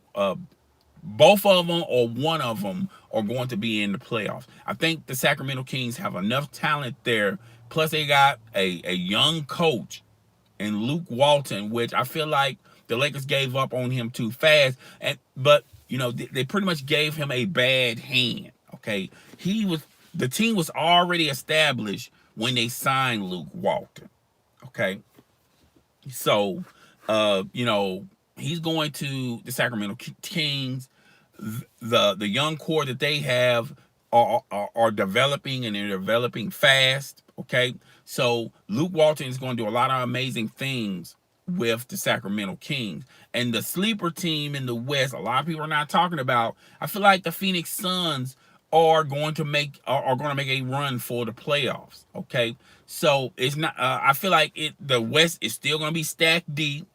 both of them or one of them are going to be in the playoffs. I think the Sacramento Kings have enough talent there. Plus, they got a young coach in Luke Walton, which I feel like the Lakers gave up on him too fast. But they pretty much gave him a bad hand. Okay, the team was already established when they signed Luke Walton. Okay, so he's going to the Sacramento Kings. The young core that they have are developing, and they're developing fast. Okay, so Luke Walton is going to do a lot of amazing things with the Sacramento Kings. And the sleeper team in the West, a lot of people are not talking about. I feel like the Phoenix Suns are going to make a run for the playoffs. Okay, so it's not. I feel like the West is still going to be stacked deep,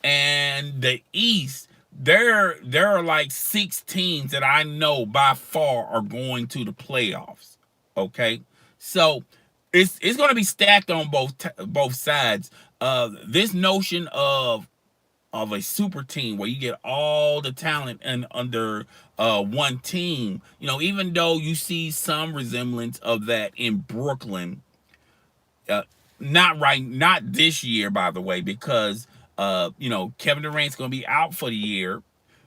and the East, there are like 6 teams that I know by far are going to the playoffs. Okay, so it's going to be stacked on both sides. This notion of a super team where you get all the talent and under one team, even though you see some resemblance of that in Brooklyn, uh, not this year, by the way, because Kevin Durant's going to be out for the year.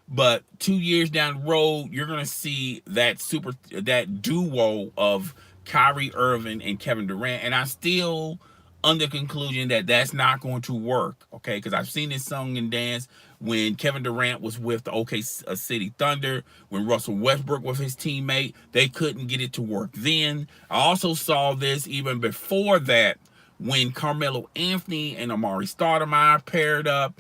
But 2 years down the road, you're going to see that duo of Kyrie Irving and Kevin Durant, and I still under conclusion that that's not going to work. Okay, because I've seen this song and dance when Kevin Durant was with the OK City Thunder, when Russell Westbrook was his teammate, they couldn't get it to work then. I also saw this even before that when Carmelo Anthony and Amari Stoudemire paired up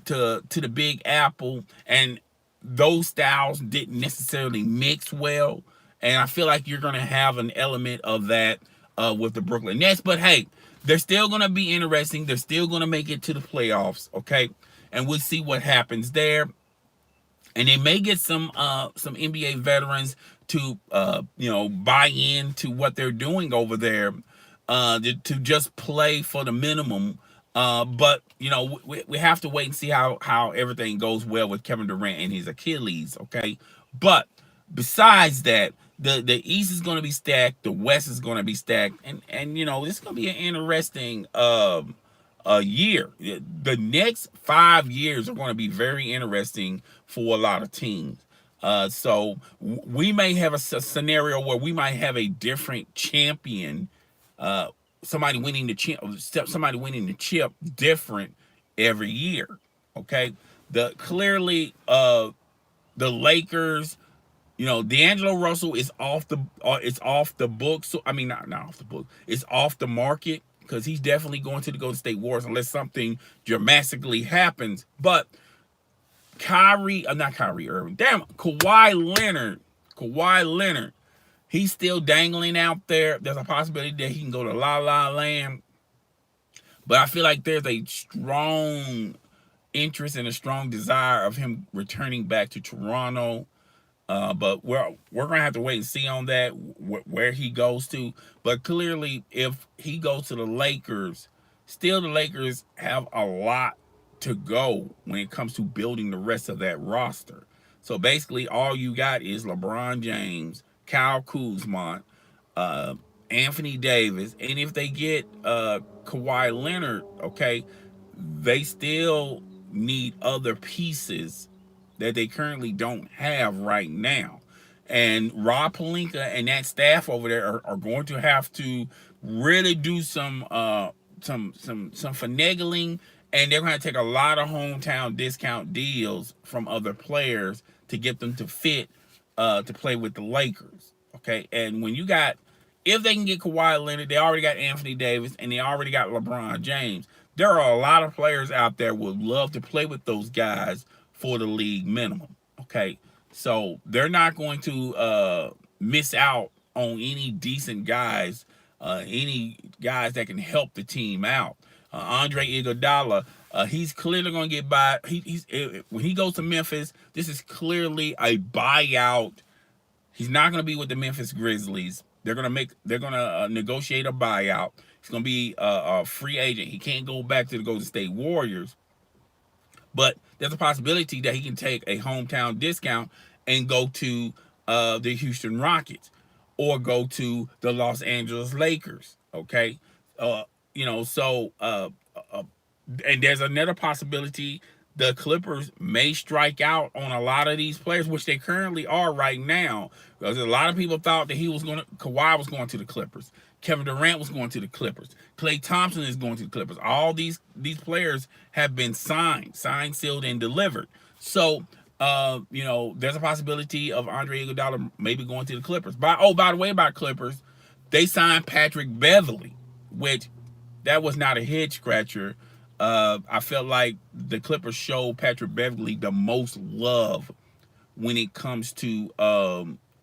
to the Big Apple, and those styles didn't necessarily mix well. And I feel like you're going to have an element of that with the Brooklyn Nets. But hey, they're still going to be interesting. They're still going to make it to the playoffs, okay? And we'll see what happens there. And they may get some NBA veterans to buy into what they're doing over there, to just play for the minimum. But we have to wait and see how everything goes well with Kevin Durant and his Achilles, okay? But besides that, the East is going to be stacked, the West is going to be stacked, and this is going to be an interesting year. The next 5 years are going to be very interesting for a lot of teams. So we may have a scenario where we might have a different champion, somebody winning the chip different every year. Okay, clearly the Lakers, D'Angelo Russell is off the book. So I mean, not off the book. It's off the market because he's definitely going to the Golden State Warriors unless something dramatically happens. But not Kyrie Irving. Damn, Kawhi Leonard. He's still dangling out there. There's a possibility that he can go to La La Land. But I feel like there's a strong interest and a strong desire of him returning back to Toronto. But we're gonna have to wait and see on that, where he goes to. But clearly, if he goes to the Lakers, still the Lakers have a lot to go when it comes to building the rest of that roster. So basically, all you got is LeBron James, Kyle Kuzma, Anthony Davis, and if they get Kawhi Leonard, okay, they still need other pieces that they currently don't have right now. And Rob Pelinka and that staff over there are going to have to really do some finagling, and they're going to take a lot of hometown discount deals from other players to get them to fit to play with the Lakers. Okay, and when you got, if they can get Kawhi Leonard, they already got Anthony Davis, and they already got LeBron James. There are a lot of players out there who would love to play with those guys for the league minimum. Okay, so they're not going to miss out on any decent guys, any guys that can help the team out. Andre Iguodala, he's clearly going to get by. He's when he goes to Memphis, this is clearly a buyout. He's not going to be with the Memphis Grizzlies. They're going to negotiate a buyout. He's going to be a free agent. He can't go back to the Golden State Warriors. But there's a possibility that he can take a hometown discount and go to the Houston Rockets or go to the Los Angeles Lakers. Okay, so and there's another possibility. The Clippers may strike out on a lot of these players, which they currently are right now. Because a lot of people thought that Kawhi was going to the Clippers. Kevin Durant was going to the Clippers. Klay Thompson is going to the Clippers. All these players have been signed, sealed, and delivered. So, there's a possibility of Andre Iguodala maybe going to the Clippers. By the way, about Clippers, they signed Patrick Beverley, which that was not a head scratcher. I felt like the Clippers showed Patrick Beverley the most love when it comes to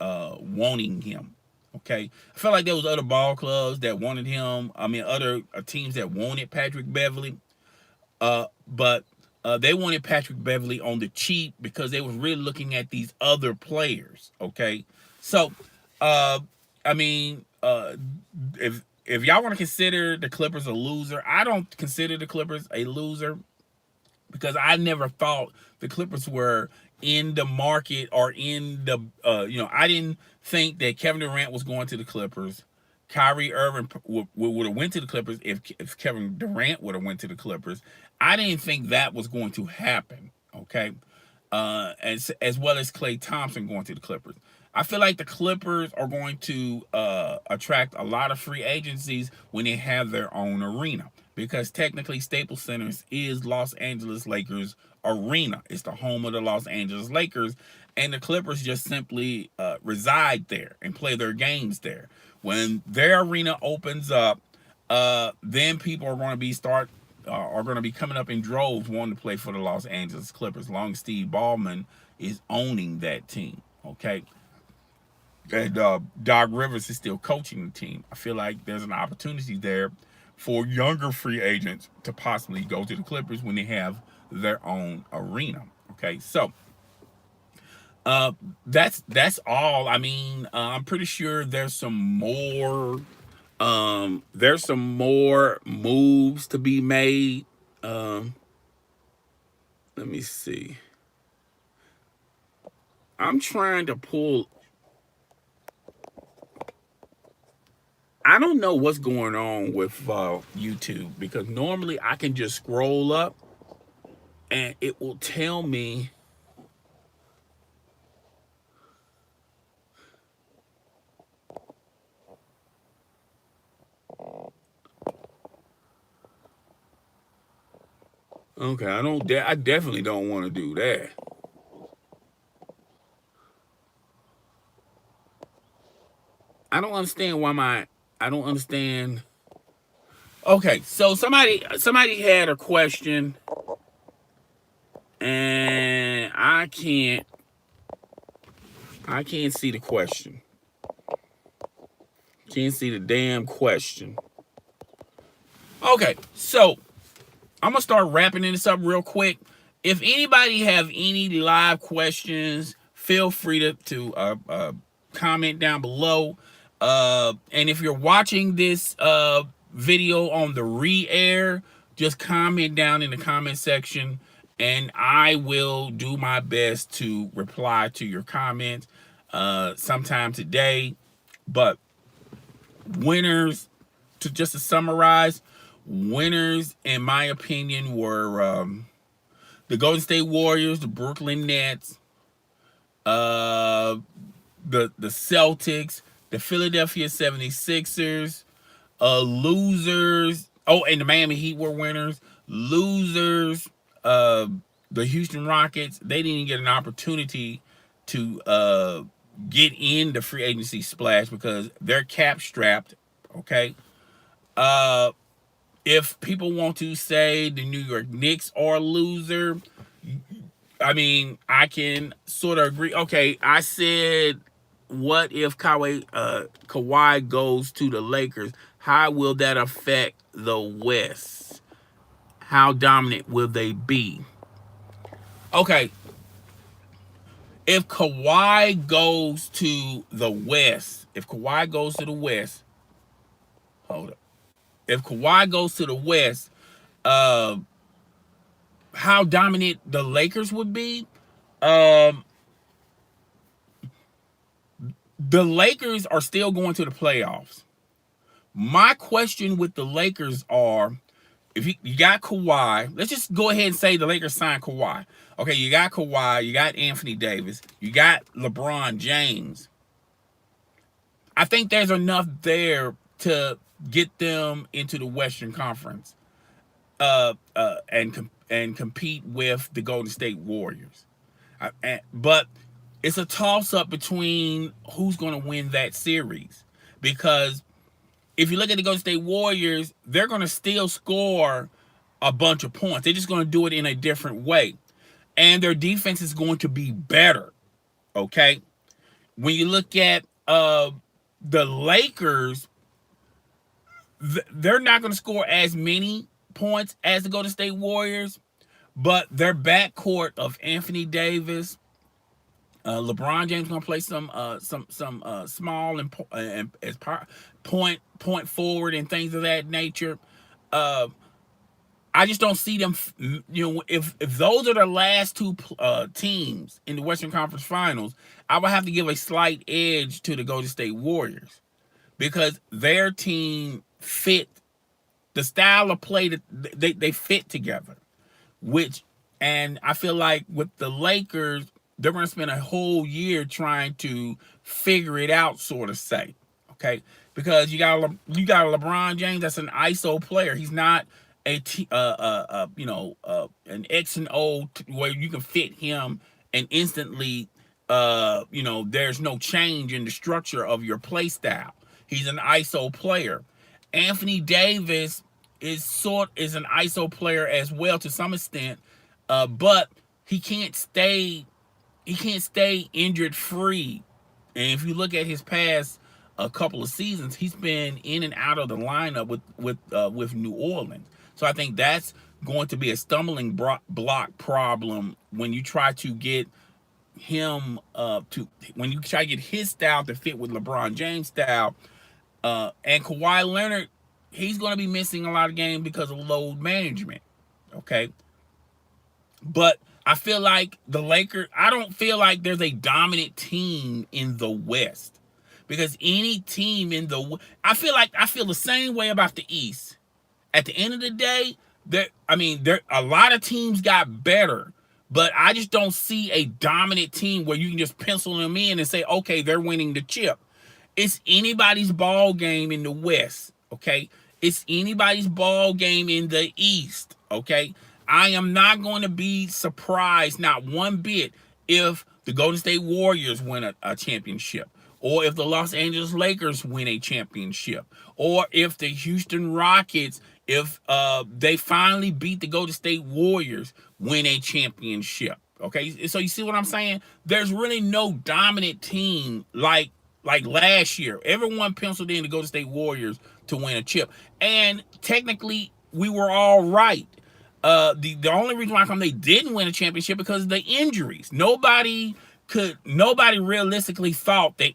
wanting him. Okay, I felt like there was other ball clubs that wanted him. I mean, other teams that wanted Patrick Beverley, but they wanted Patrick Beverley on the cheap because they were really looking at these other players. Okay, so if y'all want to consider the Clippers a loser, I don't consider the Clippers a loser because I never thought the Clippers were in the market or in the, I didn't think that Kevin Durant was going to the Clippers. Kyrie Irving would have went to the Clippers if Kevin Durant would have went to the Clippers. I didn't think that was going to happen, okay? As well as Klay Thompson going to the Clippers. I feel like the Clippers are going to attract a lot of free agencies when they have their own arena, because technically Staples Center is Los Angeles Lakers arena. It's the home of the Los Angeles Lakers, and the Clippers just simply reside there and play their games there. When their arena opens up, then people are going to be coming up in droves wanting to play for the Los Angeles Clippers, long as Steve Ballmer is owning that team. Okay. And Doc Rivers is still coaching the team. I feel like there's an opportunity there for younger free agents to possibly go to the Clippers when they have their own arena. Okay, so that's all. I mean, I'm pretty sure there's some more moves to be made. Let me see. I'm trying to pull. I don't know what's going on with YouTube, because normally I can just scroll up and it will tell me okay, I definitely don't want to do that. I don't understand why I don't understand. Okay, so somebody had a question, and I can't see the question. Can't see the damn question. Okay, so I'm gonna start wrapping this up real quick. If anybody have any live questions, feel free to comment down below. And if you're watching this video on the re-air, just comment down in the comment section, and I will do my best to reply to your comments sometime today. But winners, to summarize, winners in my opinion were the Golden State Warriors, the Brooklyn Nets, the Celtics, the Philadelphia 76ers, losers. Oh, and the Miami Heat were winners. Losers, uh, the Houston Rockets, they didn't get an opportunity to get in the free agency splash because they're cap strapped. Okay. Uh, if people want to say the New York Knicks are a loser, I mean, I can sort of agree. Okay, I said, what if Kawhi goes to the Lakers? How will that affect the West? How dominant will they be? Okay, if Kawhi goes to the West, hold up. If Kawhi goes to the West, uh, how dominant the Lakers would be? Um, the Lakers are still going to the playoffs. My question with the Lakers are, if you got Kawhi, let's just go ahead and say the Lakers signed Kawhi. Okay, you got Kawhi, you got Anthony Davis, you got LeBron James. I think there's enough there to get them into the Western Conference, and compete with the Golden State Warriors. But it's a toss up between who's going to win that series, because if you look at the Golden State Warriors, they're going to still score a bunch of points. They're just going to do it in a different way. And their defense is going to be better. Okay? When you look at the Lakers, they're not going to score as many points as the Golden State Warriors, but their backcourt of Anthony Davis, LeBron James gonna play some small and as point forward and things of that nature. Uh, I just don't see them. You know, if those are the last two teams in the Western Conference Finals, I would have to give a slight edge to the Golden State Warriors, because their team fit the style of play that they fit together. Which, and I feel like with the Lakers, they're going to spend a whole year trying to figure it out, sort of say, okay? Because you got a LeBron James that's an ISO player. He's not an X and O where you can fit him and instantly, there's no change in the structure of your play style. He's an ISO player. Anthony Davis is an ISO player as well to some extent, but he can't stay injured free. And if you look at his past a couple of seasons, he's been in and out of the lineup with New Orleans. So I think that's going to be a stumbling block problem when you try to get him when you try to get his style to fit with LeBron James' style. And Kawhi Leonard, he's going to be missing a lot of games because of load management. Okay. But I feel like the Lakers, I don't feel like there's a dominant team in the West, because any team I feel the same way about the East. At the end of the day, a lot of teams got better, but I just don't see a dominant team where you can just pencil them in and say, okay, they're winning the chip. It's anybody's ball game in the West, okay? It's anybody's ball game in the East, okay? I am not going to be surprised, not one bit, if the Golden State Warriors win a championship, or if the Los Angeles Lakers win a championship, or if the Houston Rockets, if they finally beat the Golden State Warriors, win a championship, okay? So you see what I'm saying? There's really no dominant team like last year. Everyone penciled in the Golden State Warriors to win a chip, and technically we were all right. The only reason why they didn't win a championship because of the injuries. Nobody realistically thought that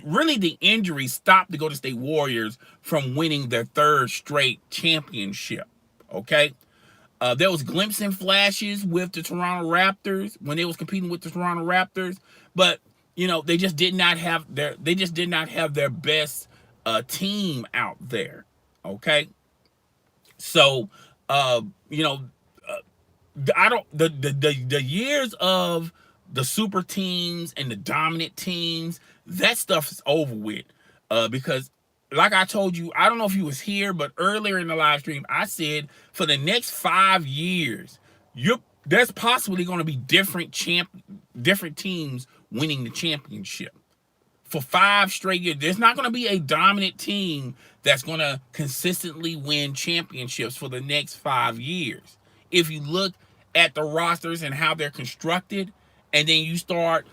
really the injuries stopped the Golden State Warriors from winning their third straight championship. Okay. There was glimpses and flashes with the Toronto Raptors when they was competing with the Toronto Raptors, but they just did not have their best team out there. Okay. So I don't the years of the super teams and the dominant teams, That stuff is over with. Because like I told you, I don't know if you was here, but earlier in the live stream, I said for the next 5 years, there's possibly going to be different teams winning the championship for 5 straight years. There's not going to be a dominant team that's going to consistently win championships for the next 5 years. If you look at the rosters and how they're constructed, and then you start,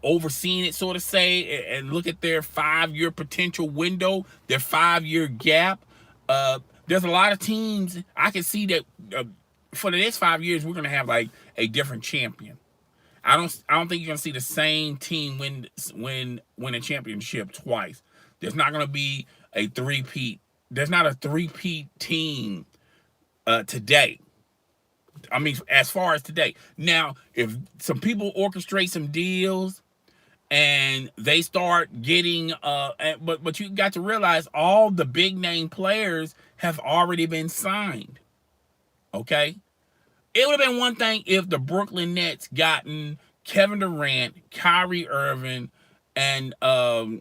overseeing it, sort of say, and look at their 5 year potential window, their 5 year gap. There's a lot of teams I can see that for the next 5 years we're going to have like a different champion. I don't think you're gonna see the same team win a championship twice. There's not gonna be a three-peat. There's not a three-peat team today. I mean, as far as today. Now, if some people orchestrate some deals and they start getting but you got to realize all the big name players have already been signed. Okay? It would have been one thing if the Brooklyn Nets gotten Kevin Durant, Kyrie Irving, and Kawhi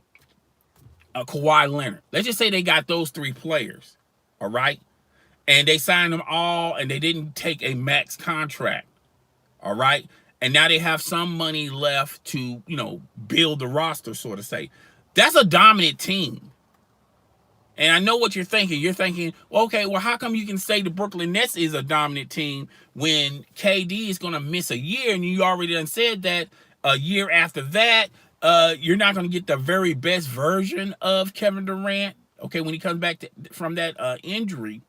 Leonard. Let's just say they got those three players, all right? And they signed them all, and they didn't take a max contract, all right? And now they have some money left to, build the roster, sort of say. That's a dominant team. And I know what you're thinking. You're thinking, well, okay, well, how come you can say the Brooklyn Nets is a dominant team when KD is going to miss a year? And you already done said that a year after that, you're not going to get the very best version of Kevin Durant, okay, when he comes back from that injury.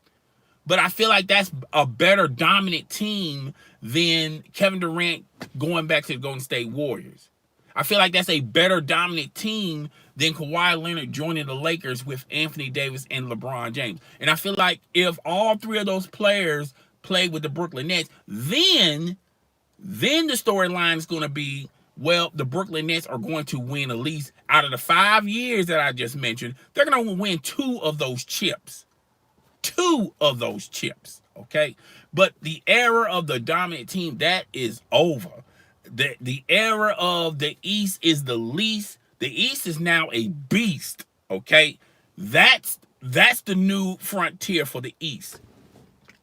But I feel like that's a better dominant team than Kevin Durant going back to the Golden State Warriors. I feel like that's a better dominant team than Kawhi Leonard joining the Lakers with Anthony Davis and LeBron James. And I feel like if all three of those players play with the Brooklyn Nets, then the storyline is going to be, well, the Brooklyn Nets are going to win at least out of the 5 years that I just mentioned, they're going to win 2 of those chips. 2 of those chips, okay? But the era of the dominant team, that is over. The era of the East is the least. The East is now a beast, okay? That's the new frontier for the East.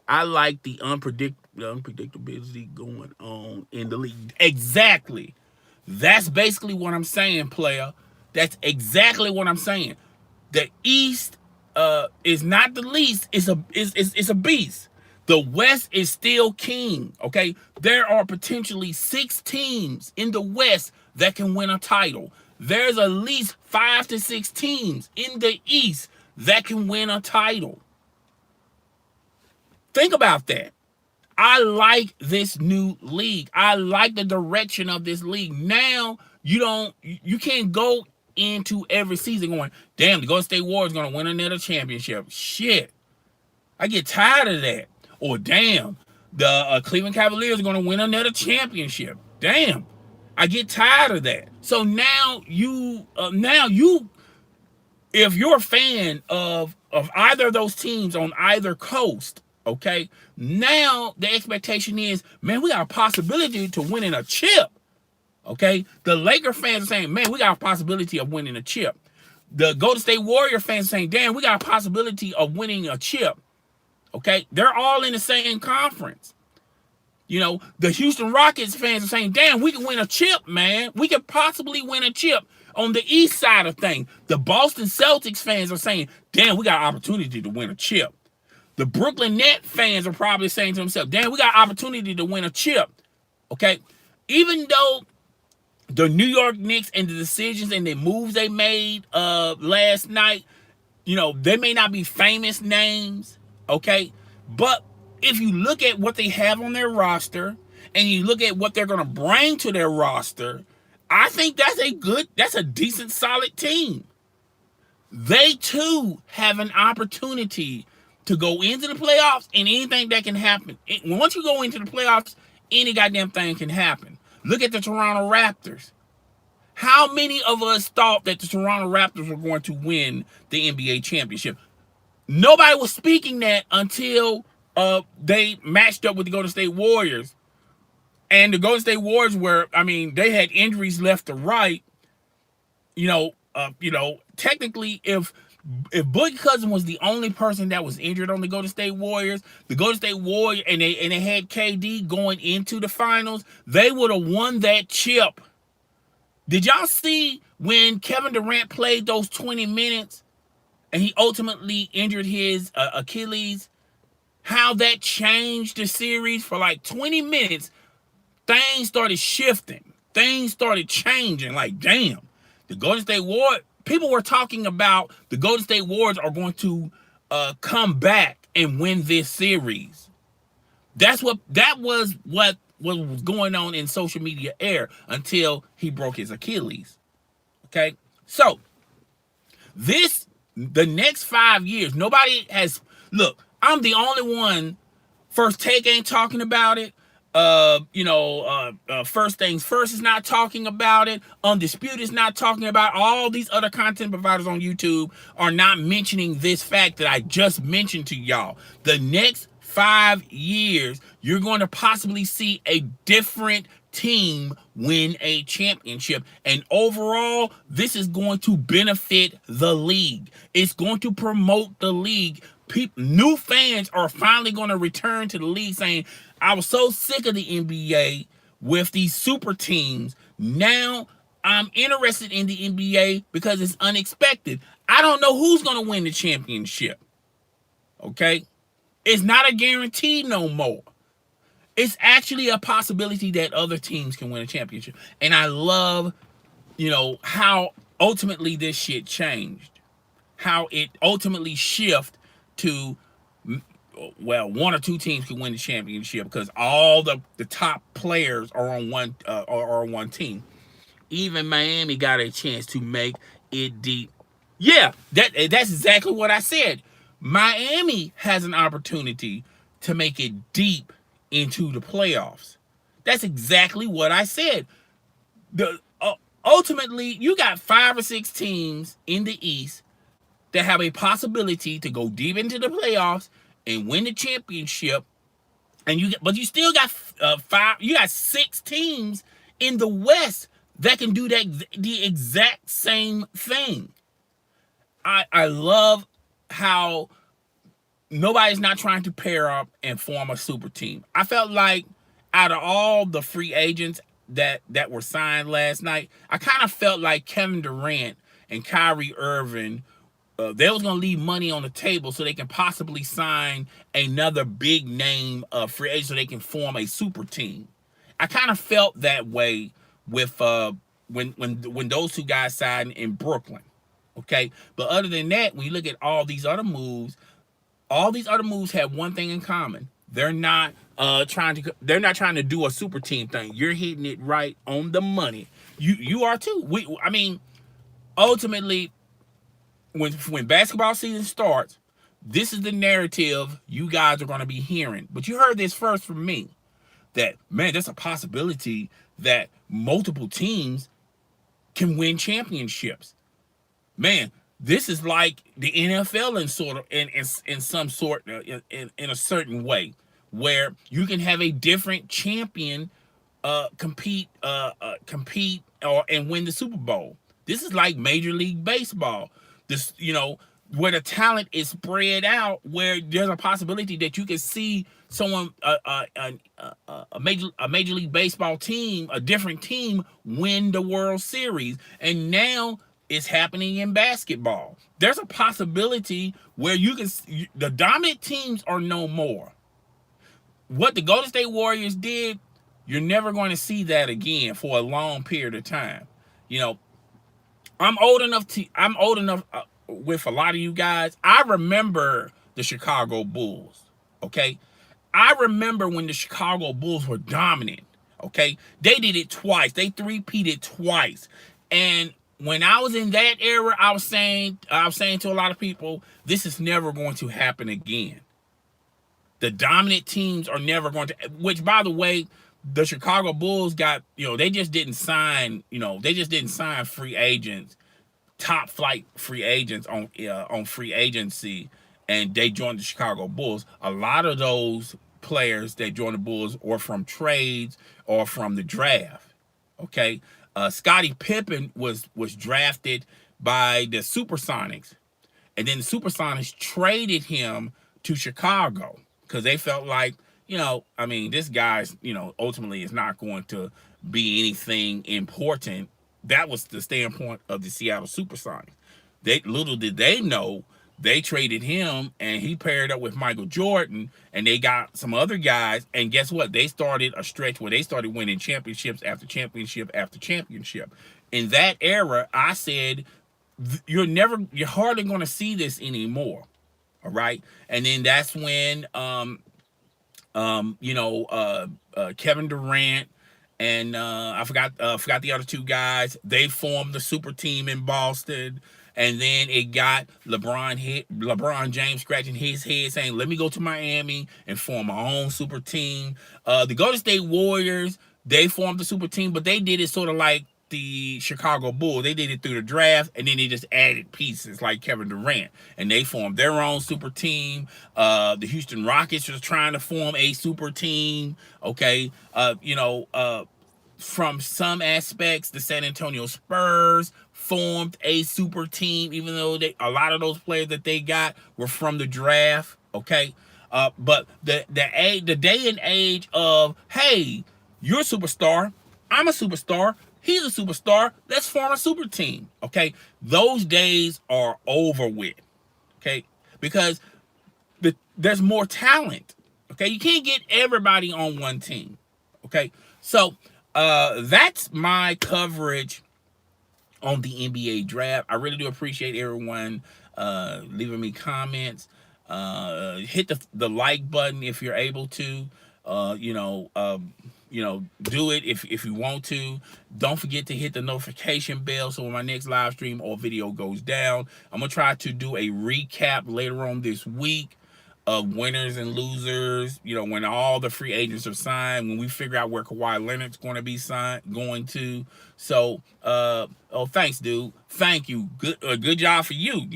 I like the unpredictability going on in the league. Exactly. That's basically what I'm saying, player. That's exactly what I'm saying. The East is not the least. It's a beast. The West is still king, okay? There are potentially 6 teams in the West that can win a title. There's at least 5 to 6 teams in the East that can win a title. Think about that. I like this new league. I like the direction of this league. Now, you can't go into every season going, damn, the Golden State Warriors going to win another championship. Shit. I get tired of that. Or damn, the Cleveland Cavaliers are going to win another championship. Damn, I get tired of that. So now you, if you're a fan of either of those teams on either coast, okay, now the expectation is, man, we got a possibility to winning a chip. Okay, the Laker fans are saying, man, we got a possibility of winning a chip. The Golden State Warrior fans are saying, damn, we got a possibility of winning a chip. Okay, they're all in the same conference. The Houston Rockets fans are saying, damn, we can win a chip, man. We could possibly win a chip on the east side of things. The Boston Celtics fans are saying, damn, we got an opportunity to win a chip. The Brooklyn Nets fans are probably saying to themselves, damn, we got an opportunity to win a chip. Okay, even though the New York Knicks and the decisions and the moves they made last night, they may not be famous names, okay? But if you look at what they have on their roster and you look at what they're going to bring to their roster, I think that's a decent, solid team. They, too, have an opportunity to go into the playoffs, and anything that can happen. Once you go into the playoffs, any goddamn thing can happen. Look at the Toronto Raptors. How many of us thought that the Toronto Raptors were going to win the NBA championship? Nobody was speaking that until they matched up with the Golden State Warriors. And the Golden State Warriors they had injuries left to right. Technically, if Boogie Cousins was the only person that was injured on the Golden State Warriors, the Golden State Warriors, and they had KD going into the finals, they would have won that chip. Did y'all see when Kevin Durant played those 20 minutes and he ultimately injured his Achilles? How that changed the series for like 20 minutes? Things started shifting. Things started changing. Like, damn, the Golden State Warriors, people were talking about the Golden State Warriors are going to come back and win this series. That was what was going on in social media air until he broke his Achilles. Okay, so the next 5 years, nobody has. Look, I'm the only one. First Take ain't talking about it. First Things First is not talking about it. Undisputed is not talking about it. All these other content providers on YouTube are not mentioning this fact that I just mentioned to y'all. The next 5 years, you're going to possibly see a different team win a championship. And overall, this is going to benefit the league. It's going to promote the league. New fans are finally going to return to the league saying, I was so sick of the NBA with these super teams. Now I'm interested in the NBA because it's unexpected. I don't know who's going to win the championship. Okay? It's not a guarantee no more. It's actually a possibility that other teams can win a championship. And I love, how ultimately this shit changed. How it ultimately shifted to, well, one or two teams can win the championship because all the top players are on one team. Even Miami got a chance to make it deep. Yeah, that's exactly what I said. Miami has an opportunity to make it deep into the playoffs. That's exactly what I said. Ultimately, you got 5 or 6 teams in the East that have a possibility to go deep into the playoffs and win the championship. But you still got 5. You got 6 teams in the West that can do the exact same thing. I love how nobody's not trying to pair up and form a super team. I felt like out of all the free agents that were signed last night, I kind of felt like Kevin Durant and Kyrie Irving, they was going to leave money on the table so they can possibly sign another big name free agent so they can form a super team. I kind of felt that way with when those two guys signed in Brooklyn. Okay, but other than that, when you look at all these other moves have one thing in common. They're not trying to do a super team thing. You're hitting it right on the money. You are too. Ultimately, when basketball season starts, this is the narrative you guys are going to be hearing. But you heard this first from me. That, man, there's a possibility that multiple teams can win championships. Man, this is like the NFL in some sort in a certain way, where you can have a different champion compete and win the Super Bowl. This is like Major League Baseball. This, where the talent is spread out, where there's a possibility that you can see someone a Major League Baseball team, a different team, win the World Series, and now it's happening in basketball. There's a possibility where the dominant teams are no more. What the Golden State Warriors did, you're never going to see that again for a long period of time. I'm old enough with a lot of you guys. I remember the Chicago Bulls. Okay, I remember when the Chicago Bulls were dominant. Okay, they did it twice. They three-peated twice, and when I was in that era, I was saying to a lot of people, this is never going to happen again. The dominant teams are never going to, which, by the way, the Chicago Bulls got, they just didn't sign free agents, top flight free agents on free agency, and they joined the Chicago Bulls. A lot of those players that joined the Bulls or from trades or from the draft. Okay. Scottie Pippen was drafted by the Supersonics, and then the Supersonics traded him to Chicago because they felt like, I mean, this guy's, ultimately is not going to be anything important. That was the standpoint of the Seattle Supersonics. They little did they know they traded him and he paired up with Michael Jordan and they got some other guys, and guess what? They started a stretch where they started winning championships after championship after championship. In that era, I said you're hardly going to see this anymore. All right. And then that's when Kevin Durant and I forgot the other two guys. They formed the super team in Boston, and then it got LeBron James scratching his head saying, "Let me go to Miami and form my own super team." The Golden State Warriors, they formed the super team, but they did it sort of like the Chicago Bulls. They did it through the draft, and then they just added pieces like Kevin Durant, and they formed their own super team. The Houston Rockets was trying to form a super team. Okay, from some aspects, the San Antonio Spurs formed a super team, even though a lot of those players that they got were from the draft. Okay, but the day and age of, hey, you're a superstar, I'm a superstar, he's a superstar, let's form a super team. Okay, those days are over with. Okay, because there's more talent. Okay, you can't get everybody on one team. Okay, so that's my coverage on the NBA draft. I really do appreciate everyone leaving me comments. Hit the like button if you're able to. Do it if you want to. Don't forget to hit the notification bell so when my next live stream or video goes down, I'm gonna try to do a recap later on this week of winners and losers. When all the free agents are signed, when we figure out where Kawhi Leonard's going to be going to. So, thanks, dude. Thank you. Good job for you.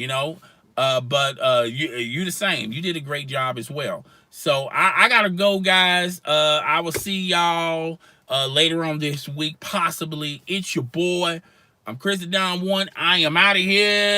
But you the same. You did a great job as well. So I gotta go, guys. I will see y'all later on this week, possibly. It's your boy. I'm Chris the Don One. I am out of here.